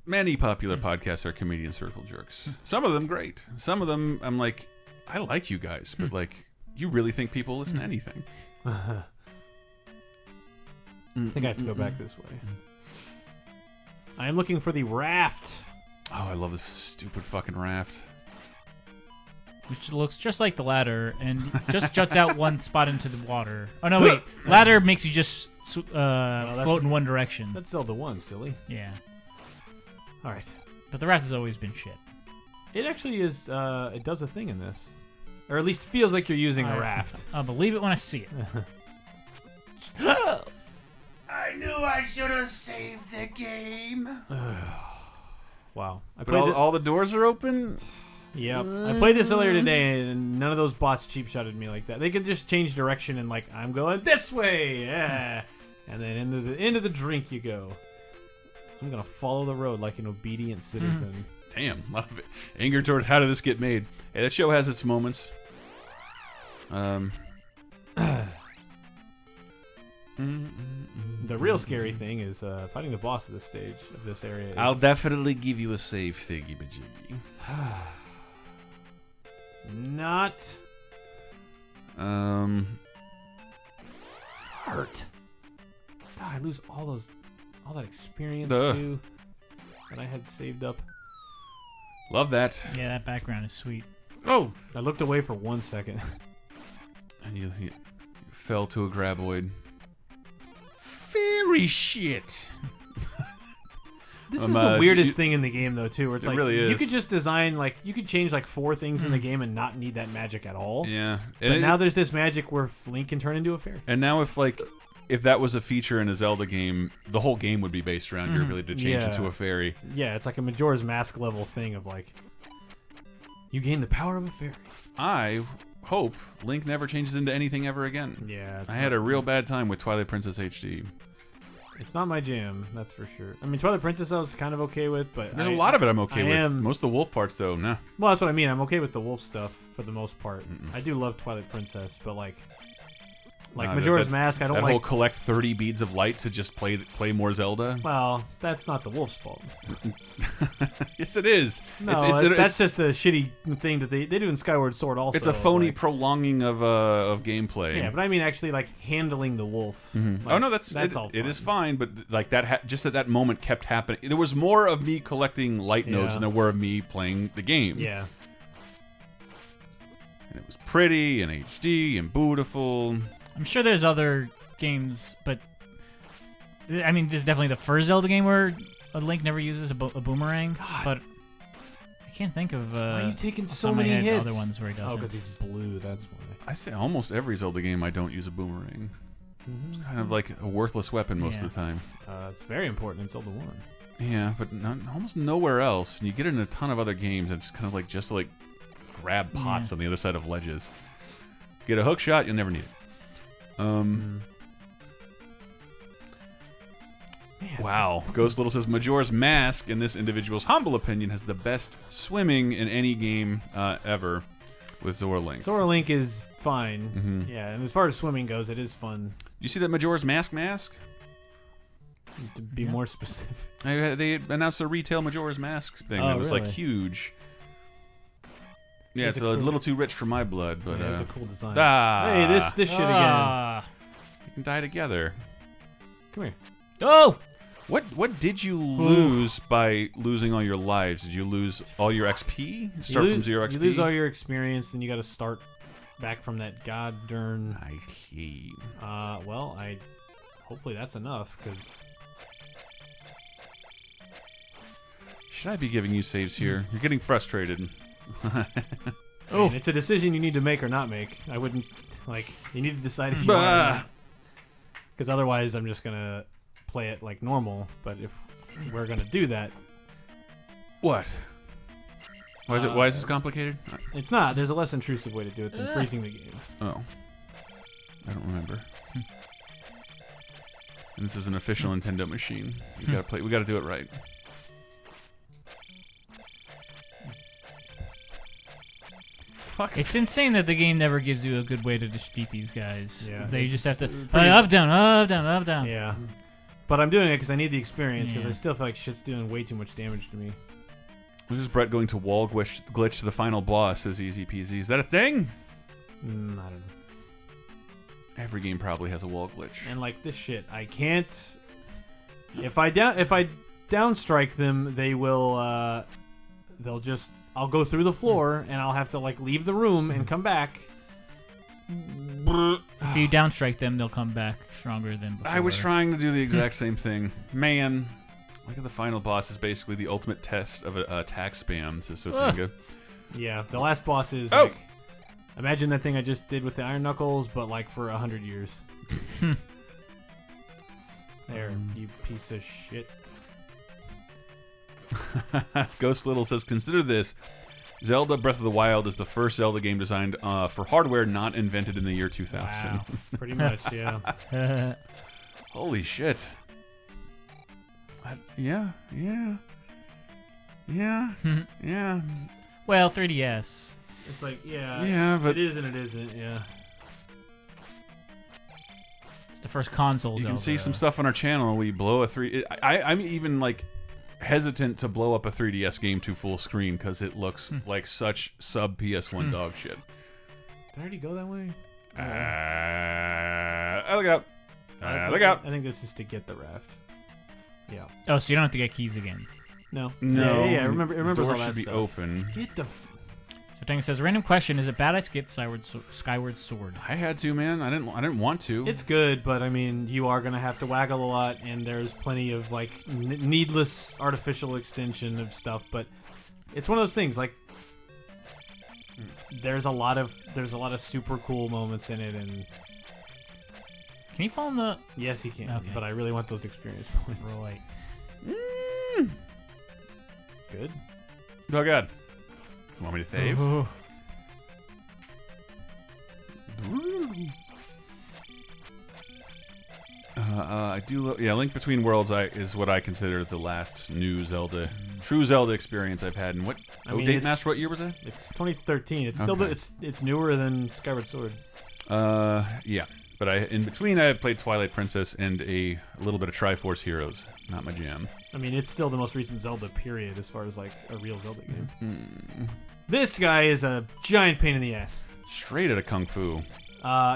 Many popular podcasts are comedian circle jerks. Some of them great. Some of them, I'm like, I like you guys, but like, you really think people listen to anything? I think I have to go back this way. I am looking for the raft. Oh, I love this stupid fucking raft. Which looks just like the ladder and just juts out one spot into the water. Oh, no, wait. Ladder makes you just float in one direction. That's Zelda 1, silly. Yeah. All right. But the raft has always been shit. It actually is, it does a thing in this. Or at least feels like you're using a raft. I'll believe it when I see it. I knew I should have saved the game. Wow. But all the doors are open? Yep. I played this earlier today, and none of those bots cheap-shotted me like that. They could just change direction and, like, I'm going this way! Yeah! And then into the drink you go. I'm going to follow the road like an obedient citizen. Damn, a lot of anger toward how did this get made. Hey, that show has its moments. The real scary thing is fighting the boss of this stage, of this area. I'll definitely give you a save thingy majiggy. Not. Fart. God, I lose all that experience too that I had saved up. Love that. Yeah, that background is sweet. Oh! I looked away for 1 second. And you fell to a graboid. Very shit. This is the weirdest thing in the game, though, too. Where it's it like really is. You could just design you could change like 4 things in the game and not need that magic at all. Yeah. But now there's this magic where Link can turn into a fairy. And now if that was a feature in a Zelda game, the whole game would be based around your ability to change into a fairy. Yeah, it's like a Majora's Mask level thing of like, you gain the power of a fairy. I hope Link never changes into anything ever again. Yeah. I had a real bad time with Twilight Princess HD. It's not my jam, that's for sure. I mean, Twilight Princess I was kind of okay with, but there's a lot of it I'm okay with. Most of the wolf parts, though, nah. Well, that's what I mean. I'm okay with the wolf stuff for the most part. I do love Twilight Princess, but like Majora's Mask, I don't like. That whole collect 30 beads of light to just play more Zelda. Well, that's not the wolf's fault. Yes, it is. No, that's just a shitty thing that they do in Skyward Sword. Also, it's a phony prolonging of gameplay. Yeah, but I mean actually like handling the wolf. Oh no, that's all. It is fine, but like that, just at that moment kept happening. There was more of me collecting light nodes than there were of me playing the game. Yeah. And it was pretty and HD and beautiful. I'm sure there's other games, but I mean, this is definitely the first Zelda game where a Link never uses a boomerang. God. But I can't think of. Why are you taking so many hits? Other ones where he doesn't. Oh, because he's blue. That's why. I say almost every Zelda game I don't use a boomerang. It's kind of like a worthless weapon most of the time. It's very important in Zelda 1. Yeah, but almost nowhere else. And you get it in a ton of other games, and it's kind of like just to grab pots on the other side of ledges. Get a hook shot, you'll never need it. Wow. Ghost Little says Majora's Mask, in this individual's humble opinion, has the best swimming in any game ever with Zora Link. Zora Link is fine. Yeah, and as far as swimming goes, it is fun. Do you see that Majora's Mask? To be more specific. They announced a retail Majora's Mask thing that was like huge. Yeah, it's a little too rich for my blood, but it's a cool design. Hey, this shit again. You can die together. Come here. Oh! What did you lose by losing all your lives? Did you lose all your XP? Start from 0 XP? You lose all your experience, then you got to start back from that god darn. I see. Well, hopefully that's enough, because. Should I be giving you saves here? You're getting frustrated. Oh, it's a decision you need to make or not make. I wouldn't you need to decide if you want. Because otherwise, I'm just gonna play it like normal. But if we're gonna do that, what? Why is this complicated? It's not. There's a less intrusive way to do it than freezing the game. Oh, I don't remember. And this is an official Nintendo machine. We gotta play. We gotta do it right. Fuck. It's insane that the game never gives you a good way to defeat these guys. Yeah, you just have to up, down, up, down, up, down. Yeah. But I'm doing it because I need the experience, because I still feel like shit's doing way too much damage to me. This is Brett going to wall glitch to the final boss as easy peasy. Is that a thing? I don't know. Every game probably has a wall glitch. And like this shit, I can't. If I downstrike them, they will. They'll just. I'll go through the floor, and I'll have to like leave the room and come back. If you downstrike them, they'll come back stronger than before. I was trying to do the exact same thing. Man, look at the final boss is basically the ultimate test of attack spam, says Sotanga. Yeah, the last boss is like, imagine that thing I just did with the Iron Knuckles, but like for 100 years. There, you piece of shit. Ghost Little says, consider this. Zelda Breath of the Wild is the first Zelda game designed for hardware not invented in the year 2000. Wow, pretty much, yeah. Holy shit. Yeah. Well, 3DS. It's like, yeah. Yeah, but it is and it isn't, yeah. It's the first console. You can see some stuff on our channel. We blow a 3. I'm even like hesitant to blow up a 3DS game to full screen because it looks like such sub PS1 dog shit. Did I already go that way? Look out! Look out! I think this is to get the raft. Yeah. Oh, so you don't have to get keys again. No. No. Yeah. Remember the door all that should be stuff. open. Get the. So Tanga says, random question: is it bad I skipped Skyward Sword? I had to, man. I didn't want to. It's good, but I mean, you are gonna have to waggle a lot, and there's plenty of like needless artificial extension of stuff. But it's one of those things. Like, there's a lot of super cool moments in it, and Can he fall in the? yes, he can. Okay. But I really want those experience points. Right. Good. Oh god. You want me to save? Ooh. I do. Yeah, Link Between Worlds is what I consider the last new Zelda, true Zelda experience I've had. And what? Date Master, what year was that? It's 2013. It's still Okay. it's newer than Skyward Sword. Yeah. But in between, I played Twilight Princess and a little bit of Triforce Heroes. Not my jam. I mean, it's still the most recent Zelda period as far as like a real Zelda game. This guy is a giant pain in the ass. Straight out of Kung Fu.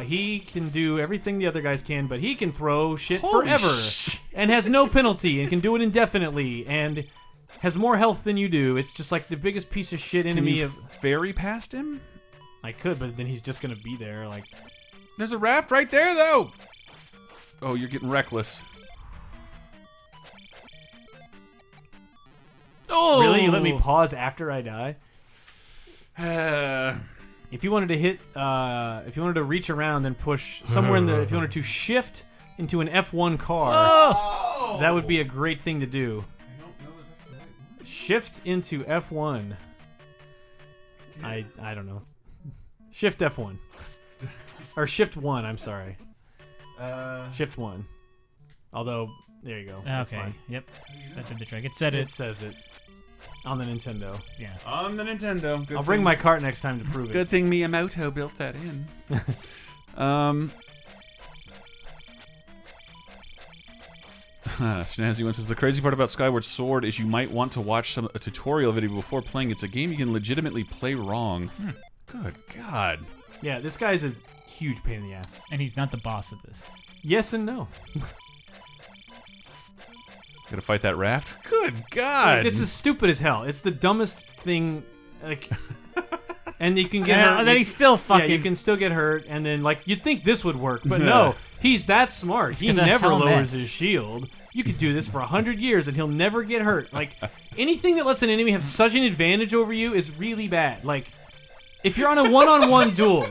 He can do everything the other guys can, but he can throw shit Holy forever shit. and has no penalty and can do it indefinitely and has more health than you do. It's just like the biggest piece of shit Can enemy you of. ferry past him? I could, but then he's just gonna be there. Like, There's a raft right there, though. Oh, you're getting reckless. Oh, really? You let me pause after I die? If you wanted to hit, if you wanted to reach around and push somewhere in the, if you wanted to shift into an F1 car, that would be a great thing to do. I don't know if that's the right one. Shift into F1. I don't know. Shift F1. Or Shift 1, I'm sorry. Shift 1. Although, there you go. That's Okay. fine. Yep. That did the trick. It said It it. says it on the Nintendo. Yeah. On the Nintendo. I'll bring my cart next time to prove it. Good thing Miyamoto built that in. Snazzy one says, the crazy part about Skyward Sword is you might want to watch a tutorial video before playing. It's a game you can legitimately play wrong. Good God. Yeah, this guy's a huge pain in the ass. And he's not the boss of this. Yes and no. Gotta fight that raft? Good God. Like, this is stupid as hell. It's the dumbest thing. Like, and you can get hurt. And then he's still fucking. Yeah, you can still get hurt, and then like you'd think this would work, but no, he's that smart. He 'cause of never helmets. lowers his shield. You could do this for 100 years, and he'll never get hurt. Like anything that lets an enemy have such an advantage over you is really bad. Like if you're on a one-on-one duel.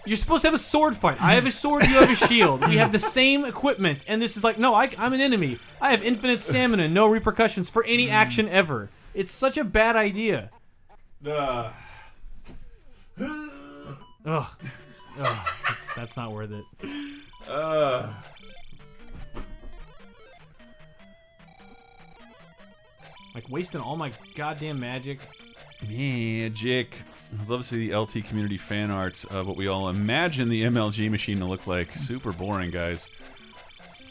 You're supposed to have a sword fight. I have a sword, you have a shield. We have the same equipment. And this is like, no, I'm an enemy. I have infinite stamina, no repercussions for any action ever. It's such a bad idea. Ugh. Ugh. That's not worth it. Like wasting all my goddamn magic. Magic. I'd love to see the LT community fan art of what we all imagine the MLG machine to look like. Super boring, guys.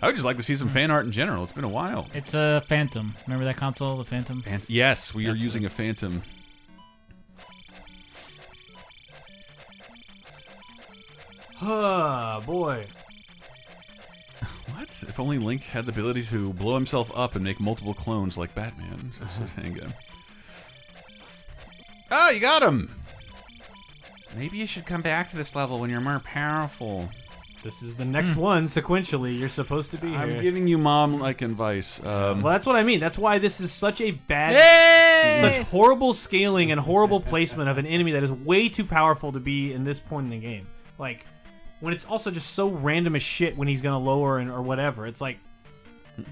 I would just like to see some fan art in general. It's been a while. It's a Phantom. Remember that console, the Phantom? Yes, we are using a Phantom. Boy. What? If only Link had the ability to blow himself up and make multiple clones like Batman, says Satanga. Oh, you got him! Maybe you should come back to this level when you're more powerful. This is the next one, sequentially. You're supposed to be here. I'm giving you mom-like advice. Well, that's what I mean. That's why this is such a bad... Such horrible scaling and horrible placement of an enemy that is way too powerful to be in this point in the game. Like, when it's also just so random as shit when he's going to lower or whatever. It's like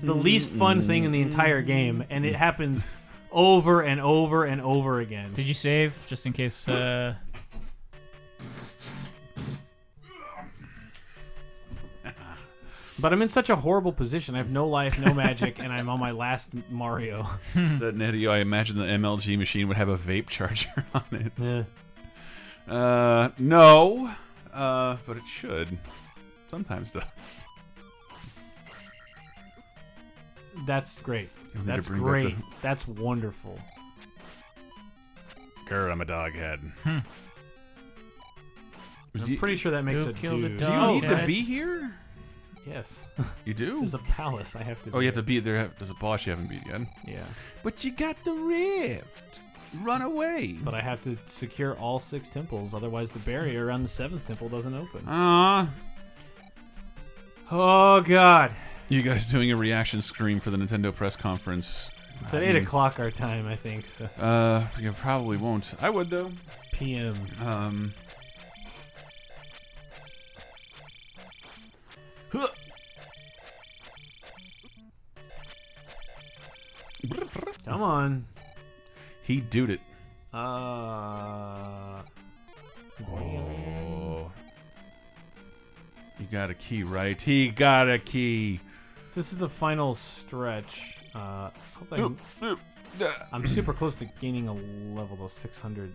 the least fun thing in the entire game, and it happens over and over and over again. Did you save, just in case... But I'm in such a horrible position. I have no life, no magic, and I'm on my last Mario. Is that Nettie? I imagine the MLG machine would have a vape charger on it. Yeah. No. But it should. Sometimes does. That's great. You'll need That's to bring great. back That's wonderful. Grr, I'm a dog head. I'm pretty sure that makes Go a kill the dude. Do you dog. need to Yes. be here? Yes. You do? This is a palace. I have to. Oh, you have to beat there. There's a boss you haven't beat yet. Yeah. But you got the rift. Run away. But I have to secure all 6 temples, otherwise the barrier around the 7th temple doesn't open. Oh God. You guys doing a reaction scream for the Nintendo press conference? It's at 8 o'clock our time, I think. So. You probably won't. I would though. PM. Come on. He doed it. Oh. You got a key, right? He got a key. So this is the final stretch. Hopefully I'm super close to gaining a level though, 600.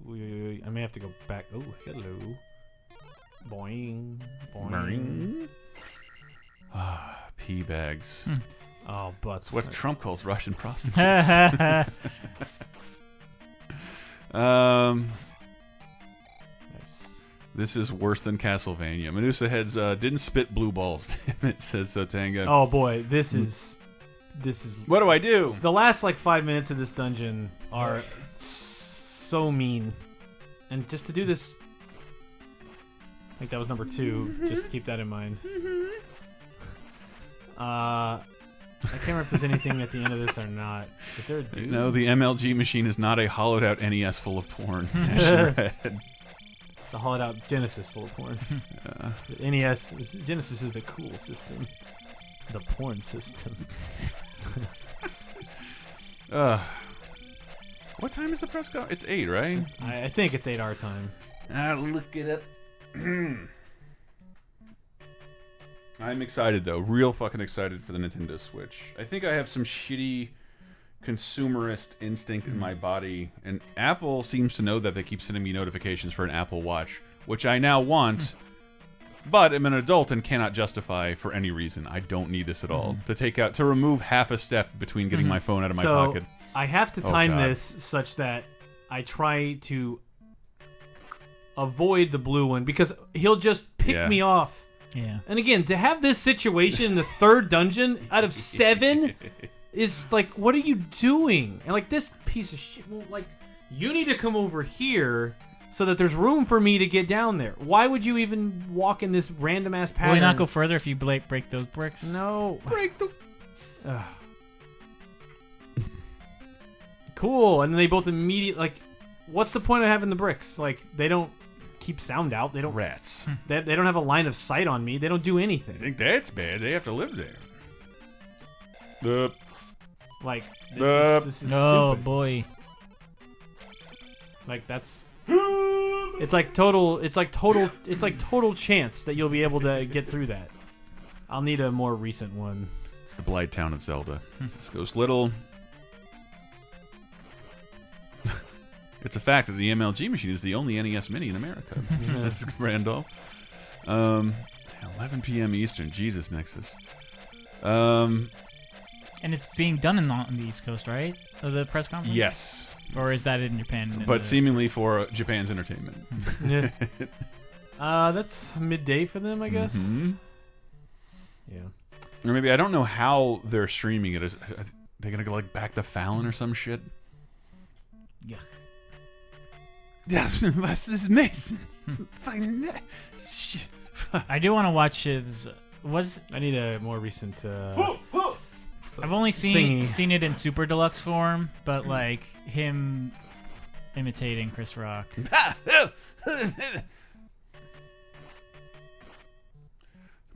I may have to go back. Oh, hello. Boing. Boing. Pea bags. Oh, butts. It's what Trump calls Russian prostitutes. Nice. This is worse than Castlevania. Medusa Heads didn't spit blue balls. Damn it, says Sotanga. Oh boy, this is. What do I do? The last like 5 minutes of this dungeon are so mean, and just to do this, I think that was number 2. Just keep that in mind. I can't remember if there's anything at the end of this or not. Is there a dude? No, the MLG machine is not a hollowed out NES full of porn. Dash your head. It's a hollowed out Genesis full of porn. The NES, Genesis is the cool system. The porn system. What time is the press conference? It's 8, right? I think it's 8 our time. I'll look it up. I'm excited though, real fucking excited for the Nintendo Switch. I think I have some shitty consumerist instinct in my body, and Apple seems to know that. They keep sending me notifications for an Apple Watch, which I now want, but I'm an adult and cannot justify for any reason. I don't need this at all. To remove half a step between getting my phone out of my pocket. I have to time this such that I try to avoid the blue one, because he'll just pick me off. Yeah. And again, to have this situation in the 3rd dungeon out of 7 is like, what are you doing? And like, this piece of shit won't, like, you need to come over here so that there's room for me to get down there. Why would you even walk in this random ass pattern? Will you not go further if you break those bricks? No. Break the... Cool. And then they both immediately, like, what's the point of having the bricks? Like, they don't keep sound out. They don't. Rats. They don't have a line of sight on me. They don't do anything. I think that's bad. They have to live there. Like, this is oh stupid. boy. Like, that's. It's like total chance that you'll be able to get through that. I'll need a more recent one. It's the Blight Town of Zelda. This goes little. It's a fact that the MLG machine is the only NES Mini in America. That's Randolph. 11 p.m. Eastern. Jesus, Nexus. And it's being done on the East Coast, right? Of the press conference? Yes. Or is that in Japan? But seemingly for Japan's entertainment. That's midday for them, I guess. Yeah. Or maybe I don't know how they're streaming it. Are they gonna go like back to Fallon or some shit? Yeah. Was ist Mason? I do want to watch his. I need a more recent. I've only seen it in super deluxe form, but like him imitating Chris Rock.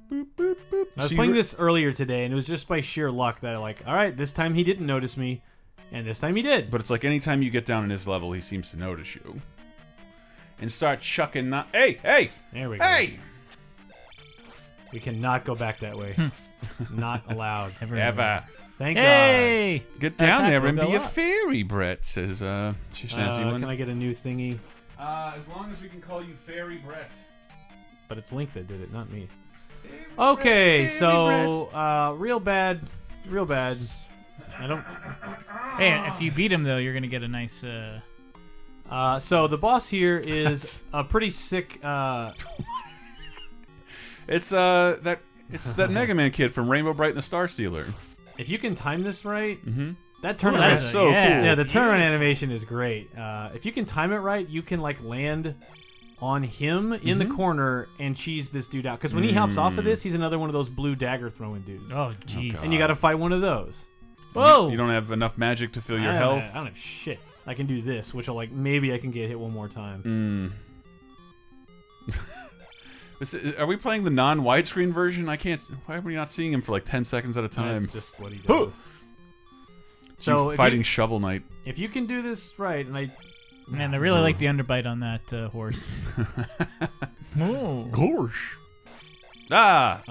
I was playing this earlier today, and it was just by sheer luck that all right, this time he didn't notice me, and this time he did. But it's like anytime you get down in his level, he seems to notice you. And start chucking Hey! There we go. Hey! We cannot go back that way. Not allowed. Ever. Thank Hey! God. Get down there and We'll be go a up. fairy, Brett, says Can I get a new thingy? As long as we can call you Fairy Brett. But it's Link that did it, not me. Okay, so real bad. I don't. Hey, if you beat him though, you're gonna get a nice. So the boss here is a pretty sick. It's that Mega Man kid from Rainbow Bright and the Star Stealer. If you can time this right, that Oh, turnaround that's is so cool. Yeah, the turnaround animation is great. If you can time it right, you can like land on him in the corner and cheese this dude out. Because when he hops off of this, he's another one of those blue dagger throwing dudes. Oh jeez. And you got to fight one of those. Whoa! You don't have enough magic to fill your I health. don't have shit. I can do this, which will maybe I can get hit one more time. Are we playing the non-widescreen version? I can't. Why are we not seeing him for like 10 seconds at a time? That's just what he does. So fighting Shovel Knight. if you can do this right, and Man, I really like the underbite on that horse. Gorsh. Ah.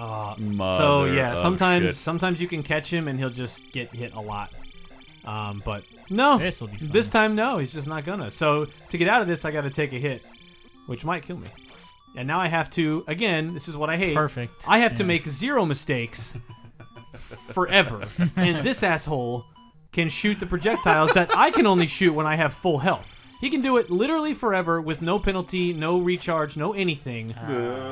so yeah, of sometimes shit. you can catch him and he'll just get hit a lot. But no, This'll be fun. this time no, he's just not gonna. So to get out of this, I got to take a hit, which might kill me. And now I have to, again, this is what I hate. Perfect. I have to make 0 mistakes forever. And this asshole can shoot the projectiles that I can only shoot when I have full health. He can do it literally forever with no penalty, no recharge, no anything.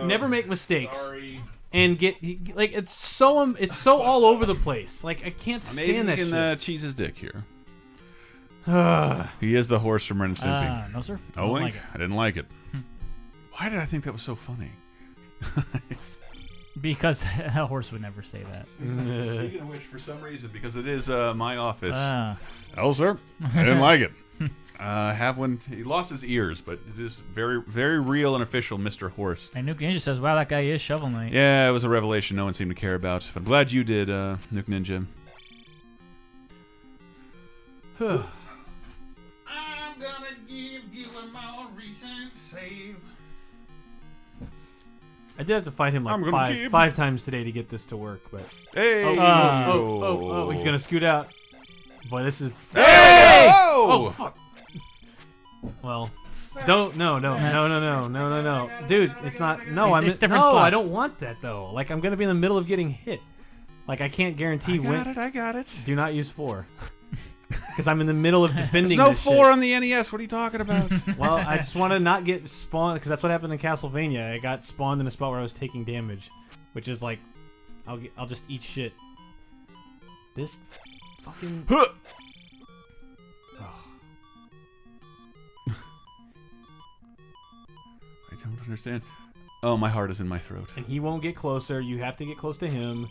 Never make mistakes. Sorry. And it's so all over the place. Like I can't stand that Maybe you shit. can cheese his dick here. He is the horse from Ren and Stimpy. No sir. Oh, Link? Like it. I didn't like it. Why did I think that was so funny? Because a horse would never say that. Speaking of which, for some reason, because it is my office. Ah. Oh, sir, I didn't like it. Have one. He lost his ears, but it is very, very real and official, Mr. Horse. And Nuke Ninja says, "Wow, that guy is Shovel Knight." Yeah, it was a revelation no one seemed to care about. But I'm glad you did, Nuke Ninja. I'm gonna give you a more recent save. I did have to fight him I'm like gonna five times today to get this to work, but Hey! oh, he's gonna scoot out. Boy, this is Hey! oh fuck. Well, don't no, dude, it's not. No, It's different no, I slots. don't want that though. Like I'm gonna be in the middle of getting hit. Like I can't guarantee when. I got it. Do not use 4. Because I'm in the middle of defending. There's no this 4 shit. on the NES. What are you talking about? Well, I just want to not get spawned because that's what happened in Castlevania. I got spawned in a spot where I was taking damage, which is like, I'll just eat shit. This fucking. Huh. I don't understand. Oh, my heart is in my throat. And he won't get closer. You have to get close to him.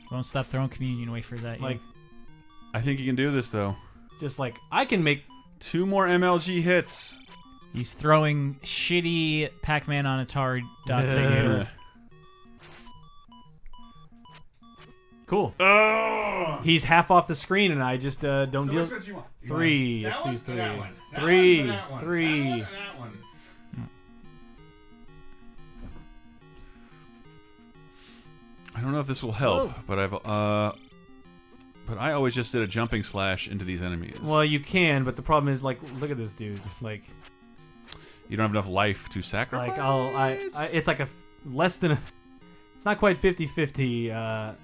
Don't stop throwing communion. Wait for that. Like, I think you can do this though. just like I can make. 2 more MLG hits. He's throwing shitty Pac-Man on Atari dots at you. Cool. Oh! He's half off the screen, and I just don't deal. Which one do you want? 3. That Let's one do or 3. that one? That 3. one or that one? 3. That one or that one? I don't know if this will help, but I always just did a jumping slash into these enemies. Well, you can, but the problem is, like, look at this dude. Like, you don't have enough life to sacrifice. like it's like a less than. It's not quite 50-50.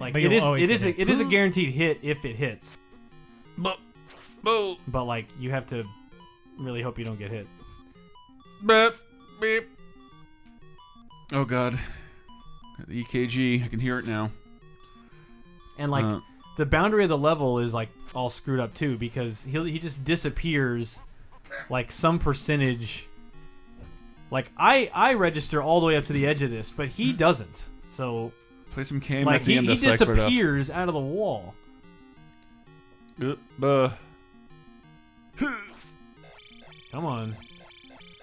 Like But it you'll always is get it is a guaranteed hit if it hits. But But like you have to really hope you don't get hit. Beep. Oh god. The EKG, I can hear it now. And like the boundary of the level is like all screwed up too, because he just disappears like some percentage. Like I register all the way up to the edge of this, but he doesn't. So play some game like at the end he to cipher it up. disappears out of the wall. Come on.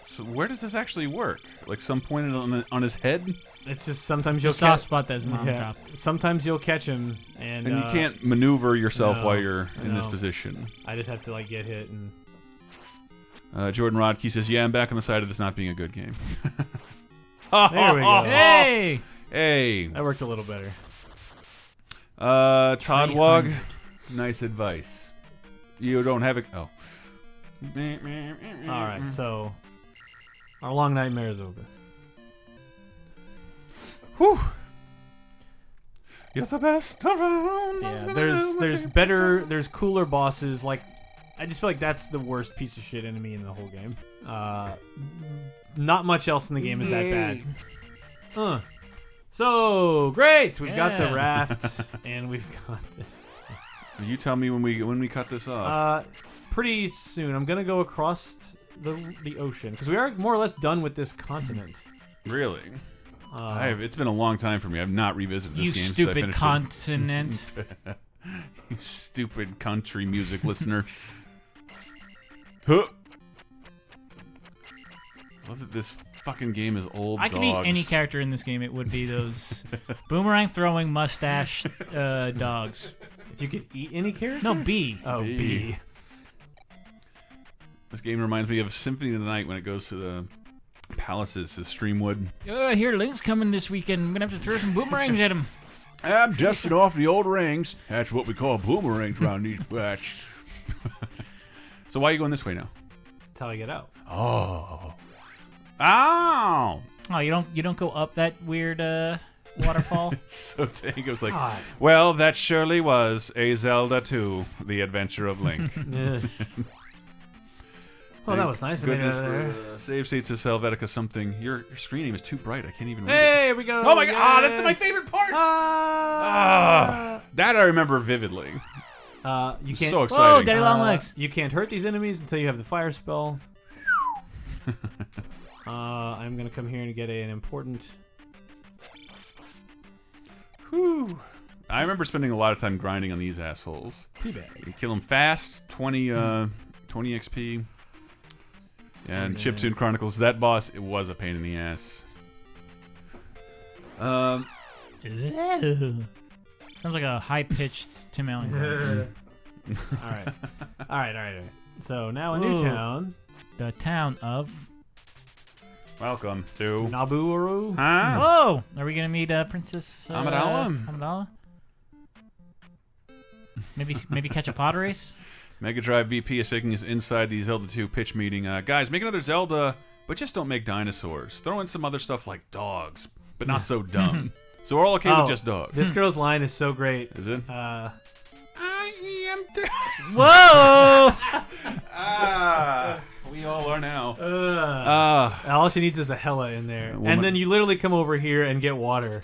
So where does this actually work? Like some point on his head? It's just sometimes you'll soft spot that his mom dropped. Sometimes you'll catch him, and you can't maneuver yourself no, while you're in this position. I just have to like get hit and. Jordan Rodkey says, "Yeah, I'm back on the side of this not being a good game." There we go. Hey, hey, that worked a little better. Todd Wog, nice advice. You don't have it. Oh. All right, so our long nightmare is over. Whew. You're the best around. Yeah, there's cooler bosses. Like, I just feel like that's the worst piece of shit enemy in the whole game. Not much else in the game is that bad. So great, we've got the raft and we've got this. You tell me when we cut this off. Pretty soon. I'm gonna go across the ocean because we are more or less done with this continent. Really? It's been a long time for me. I've not revisited this you game. Stupid continent. You stupid country music listener. Huh. Love that this fucking game is old I could eat any character in this game. It would be those boomerang throwing mustache dogs. If you could eat any character? No, B. Oh, B. This game reminds me of Symphony of the Night when it goes to the palaces to Streamwood. I hear Link's coming this weekend. I'm gonna have to throw some boomerangs at him. I'm dusting off the old rings. That's what we call boomerangs around these parts. So why are you going this way now? That's how I get out. Oh. Ow! Oh, you don't go up that weird waterfall? So Tango's like, God. well, that surely was a Zelda 2, The Adventure of Link. Oh, that was nice. Goodness for save states to Helvetica something. Your screen name is too bright. I can't even read it. Hey, here we go. Oh my god! Ah, that's my favorite part. That I remember vividly. You can't. So exciting. Whoa, daddy long legs. You can't hurt these enemies until you have the fire spell. I'm gonna come here and get an important. Whew. I remember spending a lot of time grinding on these assholes. P-bag. You kill them fast, 20 XP. And Chiptune Chronicles, that boss, it was a pain in the ass. Sounds like a high-pitched Tim Allen. All right. So now a new town. The town of Welcome to Nabuuru. Huh? Oh, are we gonna meet Princess Amidala? Amidala? Maybe catch a pod race. Mega Drive VP is taking us inside the Zelda 2 pitch meeting. Guys, make another Zelda, but just don't make dinosaurs. Throw in some other stuff like dogs, but not so dumb. So we're all okay with just dogs. This girl's line is so great. Is it? I am. Whoa! We all are now. All she needs is a Hella in there, and then you literally come over here and get water.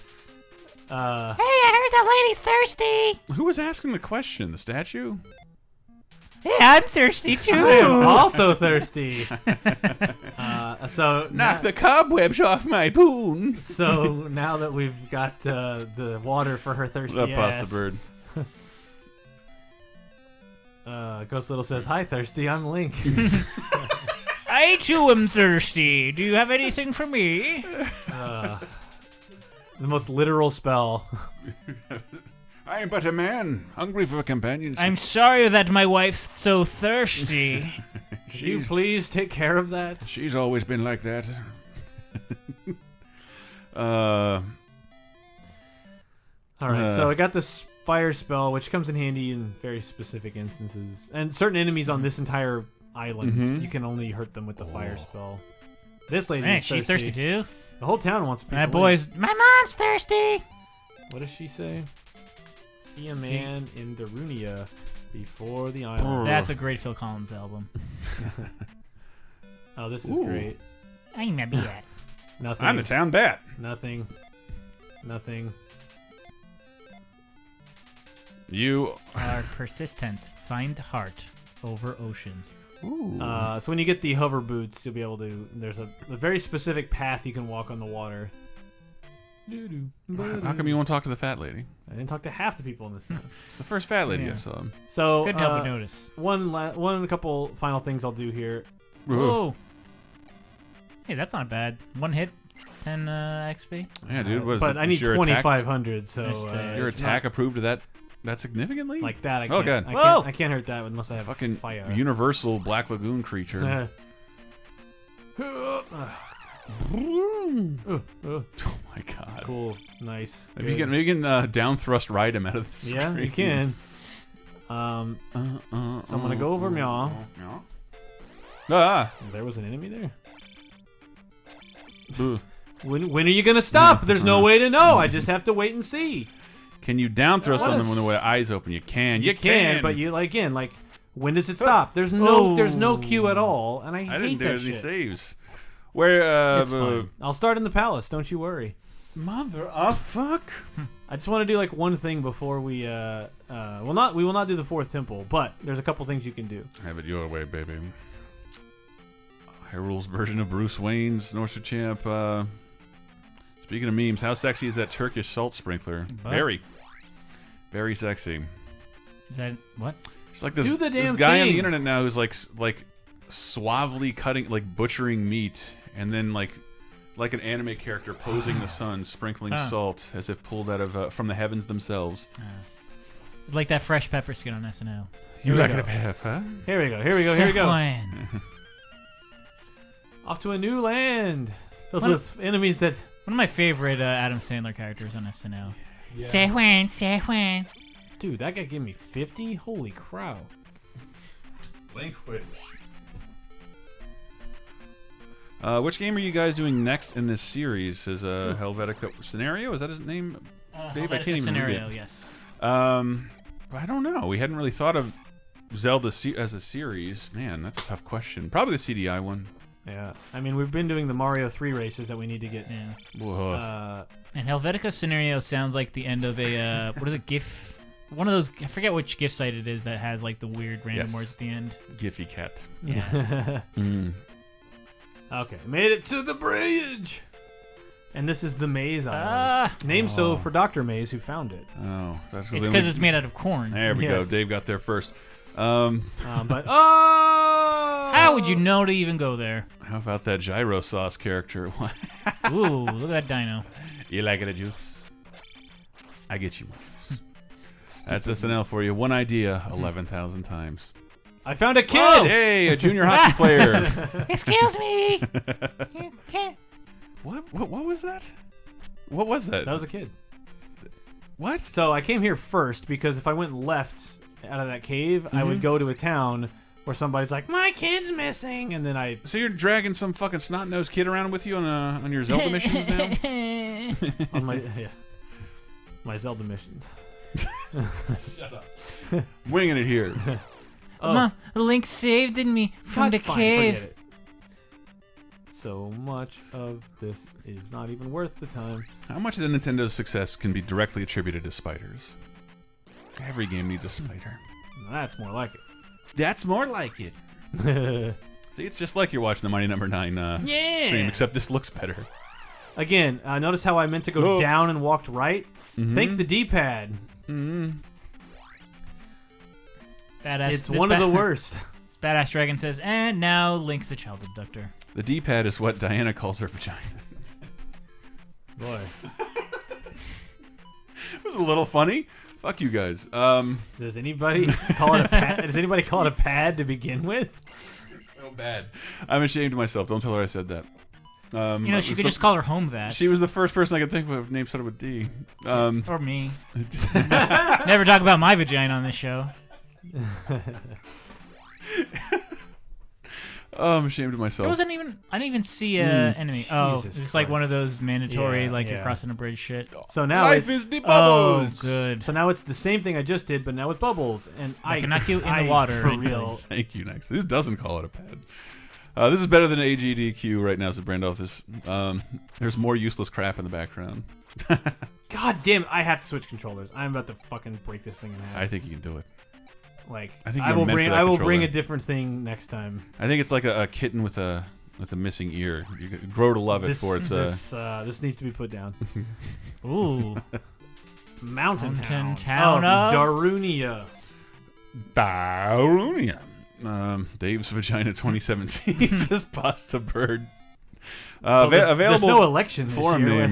Hey, I heard that lady's thirsty. Who was asking the question? The statue? Yeah, I'm thirsty too. I am also thirsty. So knock the cobwebs off my boon. So now that we've got the water for her thirsty The ass, pasta bird. Ghost Little says, "Hi, thirsty. I'm Link." I too am thirsty. Do you have anything for me? The most literal spell. I am but a man, hungry for companionship. I'm sorry that my wife's so thirsty. Could you please take care of that? She's always been like that. All right, so I got this fire spell, which comes in handy in very specific instances. And certain enemies on this entire island, you can only hurt them with the fire spell. This lady is thirsty. She's thirsty too? The whole town wants a piece My of boys, Link. my mom's thirsty. What does she say? See a man in Darunia before the island. That's a great Phil Collins album. Oh, this is great. I'm a bat. Nothing. I'm the town bat. Nothing. Nothing. You are persistent. Find heart over ocean. Ooh. So when you get the hover boots, you'll be able to. There's a very specific path you can walk on the water. How come you won't talk to the fat lady? I didn't talk to half the people in this town. It's the first fat lady I saw. So couldn't help but notice. One couple final things I'll do here. Whoa. Hey, that's not bad. One hit, 10 XP. Yeah, dude. What is but it? I need 2,500. So your attack approved to that significantly? Like that, I can't. God. I can't hurt that unless I have fucking fire. universal Black Lagoon creature. Oh my god. Cool. Nice. Maybe you can down thrust ride him out of the screen. Yeah, you can. So I'm gonna go over meow. Ah. There was an enemy there. Boo. When are you gonna stop? There's no way to know. I just have to wait and see. Can you down thrust on them when the eyes open? You can. You can. But you again, like, when does it stop? There's no cue at all, and I hate that shit. I didn't do any saves. Where? It's fine. I'll start in the palace. Don't you worry. Mother of fuck. I just want to do like one thing before we we will not do the fourth temple, but there's a couple things you can do. Have it your way, baby. Hyrule's version of Bruce Wayne's North Champ. Speaking of memes, how sexy is that Turkish salt sprinkler? Very, very sexy. Is that what? It's like this guy on the internet now who's like suavely cutting, like butchering meat, and then like an anime character posing the sun, sprinkling salt as if pulled out of from the heavens themselves. Like that fresh pepper skin on SNL. You like a pepper? Here we go. Off to a new land filled with enemies that. One of my favorite Adam Sandler characters on SNL. Yeah. Say when. Dude, that guy gave me 50? Holy crow. Language. Which game are you guys doing next in this series? Is Helvetica Scenario? Is that his name? Dave, I can't even Scenario, read it. yes. I don't know. We hadn't really thought of Zelda as a series. Man, that's a tough question. Probably the CDI one. Yeah, I mean, we've been doing the Mario 3 races that we need to get. Yeah. And Helvetica Scenario sounds like the end of a what is it? GIF. One of those. I forget which GIF site it is that has like the weird random words at the end. Giphy cat. Yes. Okay, made it to the bridge. And this is the maze I was. Named so for Dr. Maze, who found it. Oh, that's because it's made out of corn. There we go. Dave got there first. But how would you know to even go there? How about that gyro sauce character? Ooh, look at that dino. You like it, a juice? I get you. That's SNL for you. One idea, 11,000 times. I found a kid. Whoa! Hey, a junior hockey player. Excuse me. You can't. What was that? What was that? That was a kid. What? So I came here first because if I went left out of that cave, I would go to a town where somebody's like, my kid's missing, and then I. So you're dragging some fucking snot-nosed kid around with you on your Zelda missions now? On my Zelda missions. Shut up. Winging it here. Mom, Link saved me from the cave. Forget it. So much of this is not even worth the time. How much of the Nintendo's success can be directly attributed to spiders? Every game needs a spider. That's more like it. That's more like it. See, it's just like you're watching the Mighty Number 9 stream, except this looks better. Again, notice how I meant to go down and walked right? Think the D-pad. Badass. It's one of the worst. Badass Dragon says, and now Link's a child abductor. The D-pad is what Diana calls her vagina. Boy. It was a little funny. Fuck you guys. Does anybody call it a pad? Does anybody call it a pad to begin with? It's so bad. I'm ashamed of myself. Don't tell her I said that. She could just call her home that. She was the first person I could think of name started with D. Or me. Never talk about my vagina on this show. Oh, I'm ashamed of myself. I didn't even see an enemy. Oh, Jesus it's like one of those mandatory, you're crossing a bridge shit. So now life is the bubbles. Oh, good. So now it's the same thing I just did, but now with bubbles, and I can knock you in the water. For real. Thank you, Next. Who doesn't call it a pad? This is better than AGDQ right now, said Brandolph. There's more useless crap in the background. God damn it, I have to switch controllers. I'm about to fucking break this thing in half. I think you can do it. Like, I think I will bring a different thing next time. I think it's like a kitten with a missing ear. You grow to love it for its. This needs to be put down. Ooh. Mountain Town of of Darunia. Darunia. Dave's Vagina 2017 says Pasta Bird. Available. There's no election forum this year.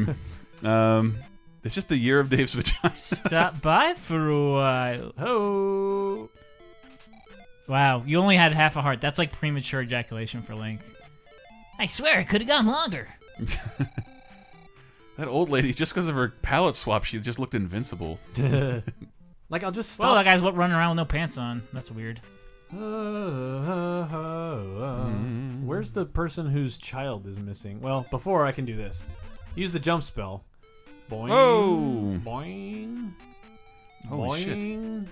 name. It's just the year of Dave's Vagina. Stop by for a while. Oh. Wow, you only had half a heart. That's like premature ejaculation for Link. I swear it could have gone longer. That old lady, just because of her palette swap, she just looked invincible. Like, I'll just Well, stop. that guy's running around with no pants on. That's weird. Where's the person whose child is missing? Well, before I can do this, use the jump spell. Boing. Oh. Boing. Holy shit. Boing.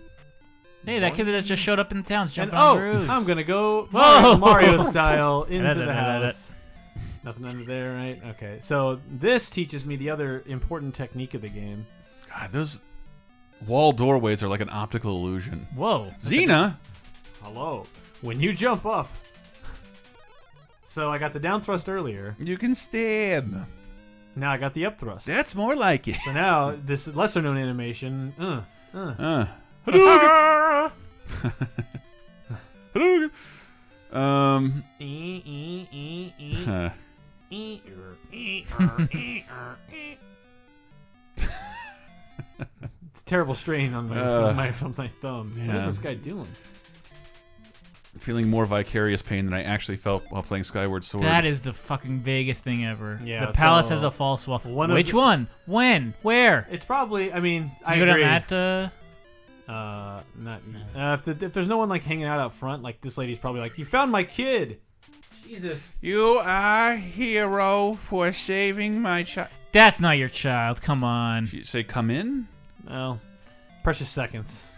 Hey, that kid that just showed up in the town's And jumping on the roofs. I'm gonna go Whoa. Mario style into the Da-da-da-da-da. house. Nothing under there, right? Okay, so this teaches me the other important technique of the game. God, those wall doorways are like an optical illusion. Whoa. Xena? Hello. When you jump up. So I got the down thrust earlier. You can stab. Now I got the up thrust. That's more like it. So now this lesser known animation. Hadouken. Huh. It's a terrible strain on my thumb. What yeah. is this guy doing? Feeling more vicarious pain than I actually felt while playing Skyward Sword. That is the fucking vaguest thing ever. Yeah, the palace so has a false wall. one of Which the- one? When? Where? It's probably. I mean, I You go agree. down that. If there's no one like hanging out front, like this lady's probably like, "You found my kid." Jesus. You are a hero for saving my child. That's not your child. Come on. She say, come in? Well, precious seconds.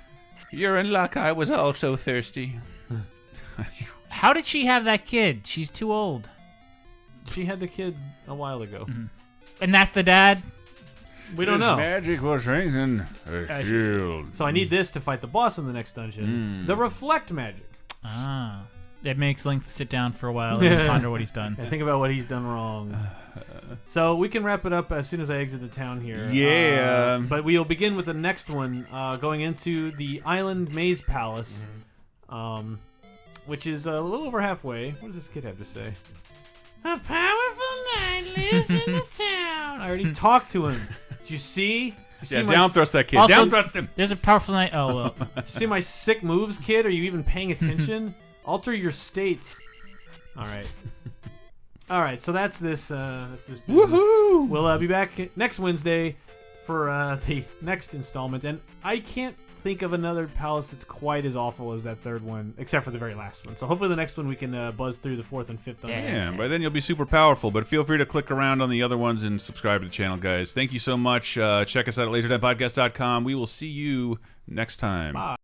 You're in luck. I was also thirsty. How did she have that kid? She's too old. She had the kid a while ago. And that's the dad? We don't know. Magic will strengthen a shield. So I need this to fight the boss in the next dungeon. The reflect magic. Ah. That makes Link sit down for a while and ponder what he's done. And think about what he's done wrong. So we can wrap it up as soon as I exit the town here. Yeah. But we will begin with the next one, going into the Island Maze Palace, which is a little over halfway. What does this kid have to say? A powerful knight lives in the town. I already talked to him. Did you see? Yeah, down thrust that kid. Also, Down thrust him. There's a powerful knight. Oh, well. You see my sick moves, kid? Are you even paying attention? Alter your states. All right. All right. So that's this. That's this. Business. Woohoo! We'll be back next Wednesday for the next installment, and I can't think of another palace that's quite as awful as that third one, except for the very last one. So hopefully the next one we can buzz through the fourth and fifth. Yeah, by then you'll be super powerful, but feel free to click around on the other ones and subscribe to the channel, guys. Thank you so much. Check us out at lasertimepodcast.com. We will see you next time. Bye.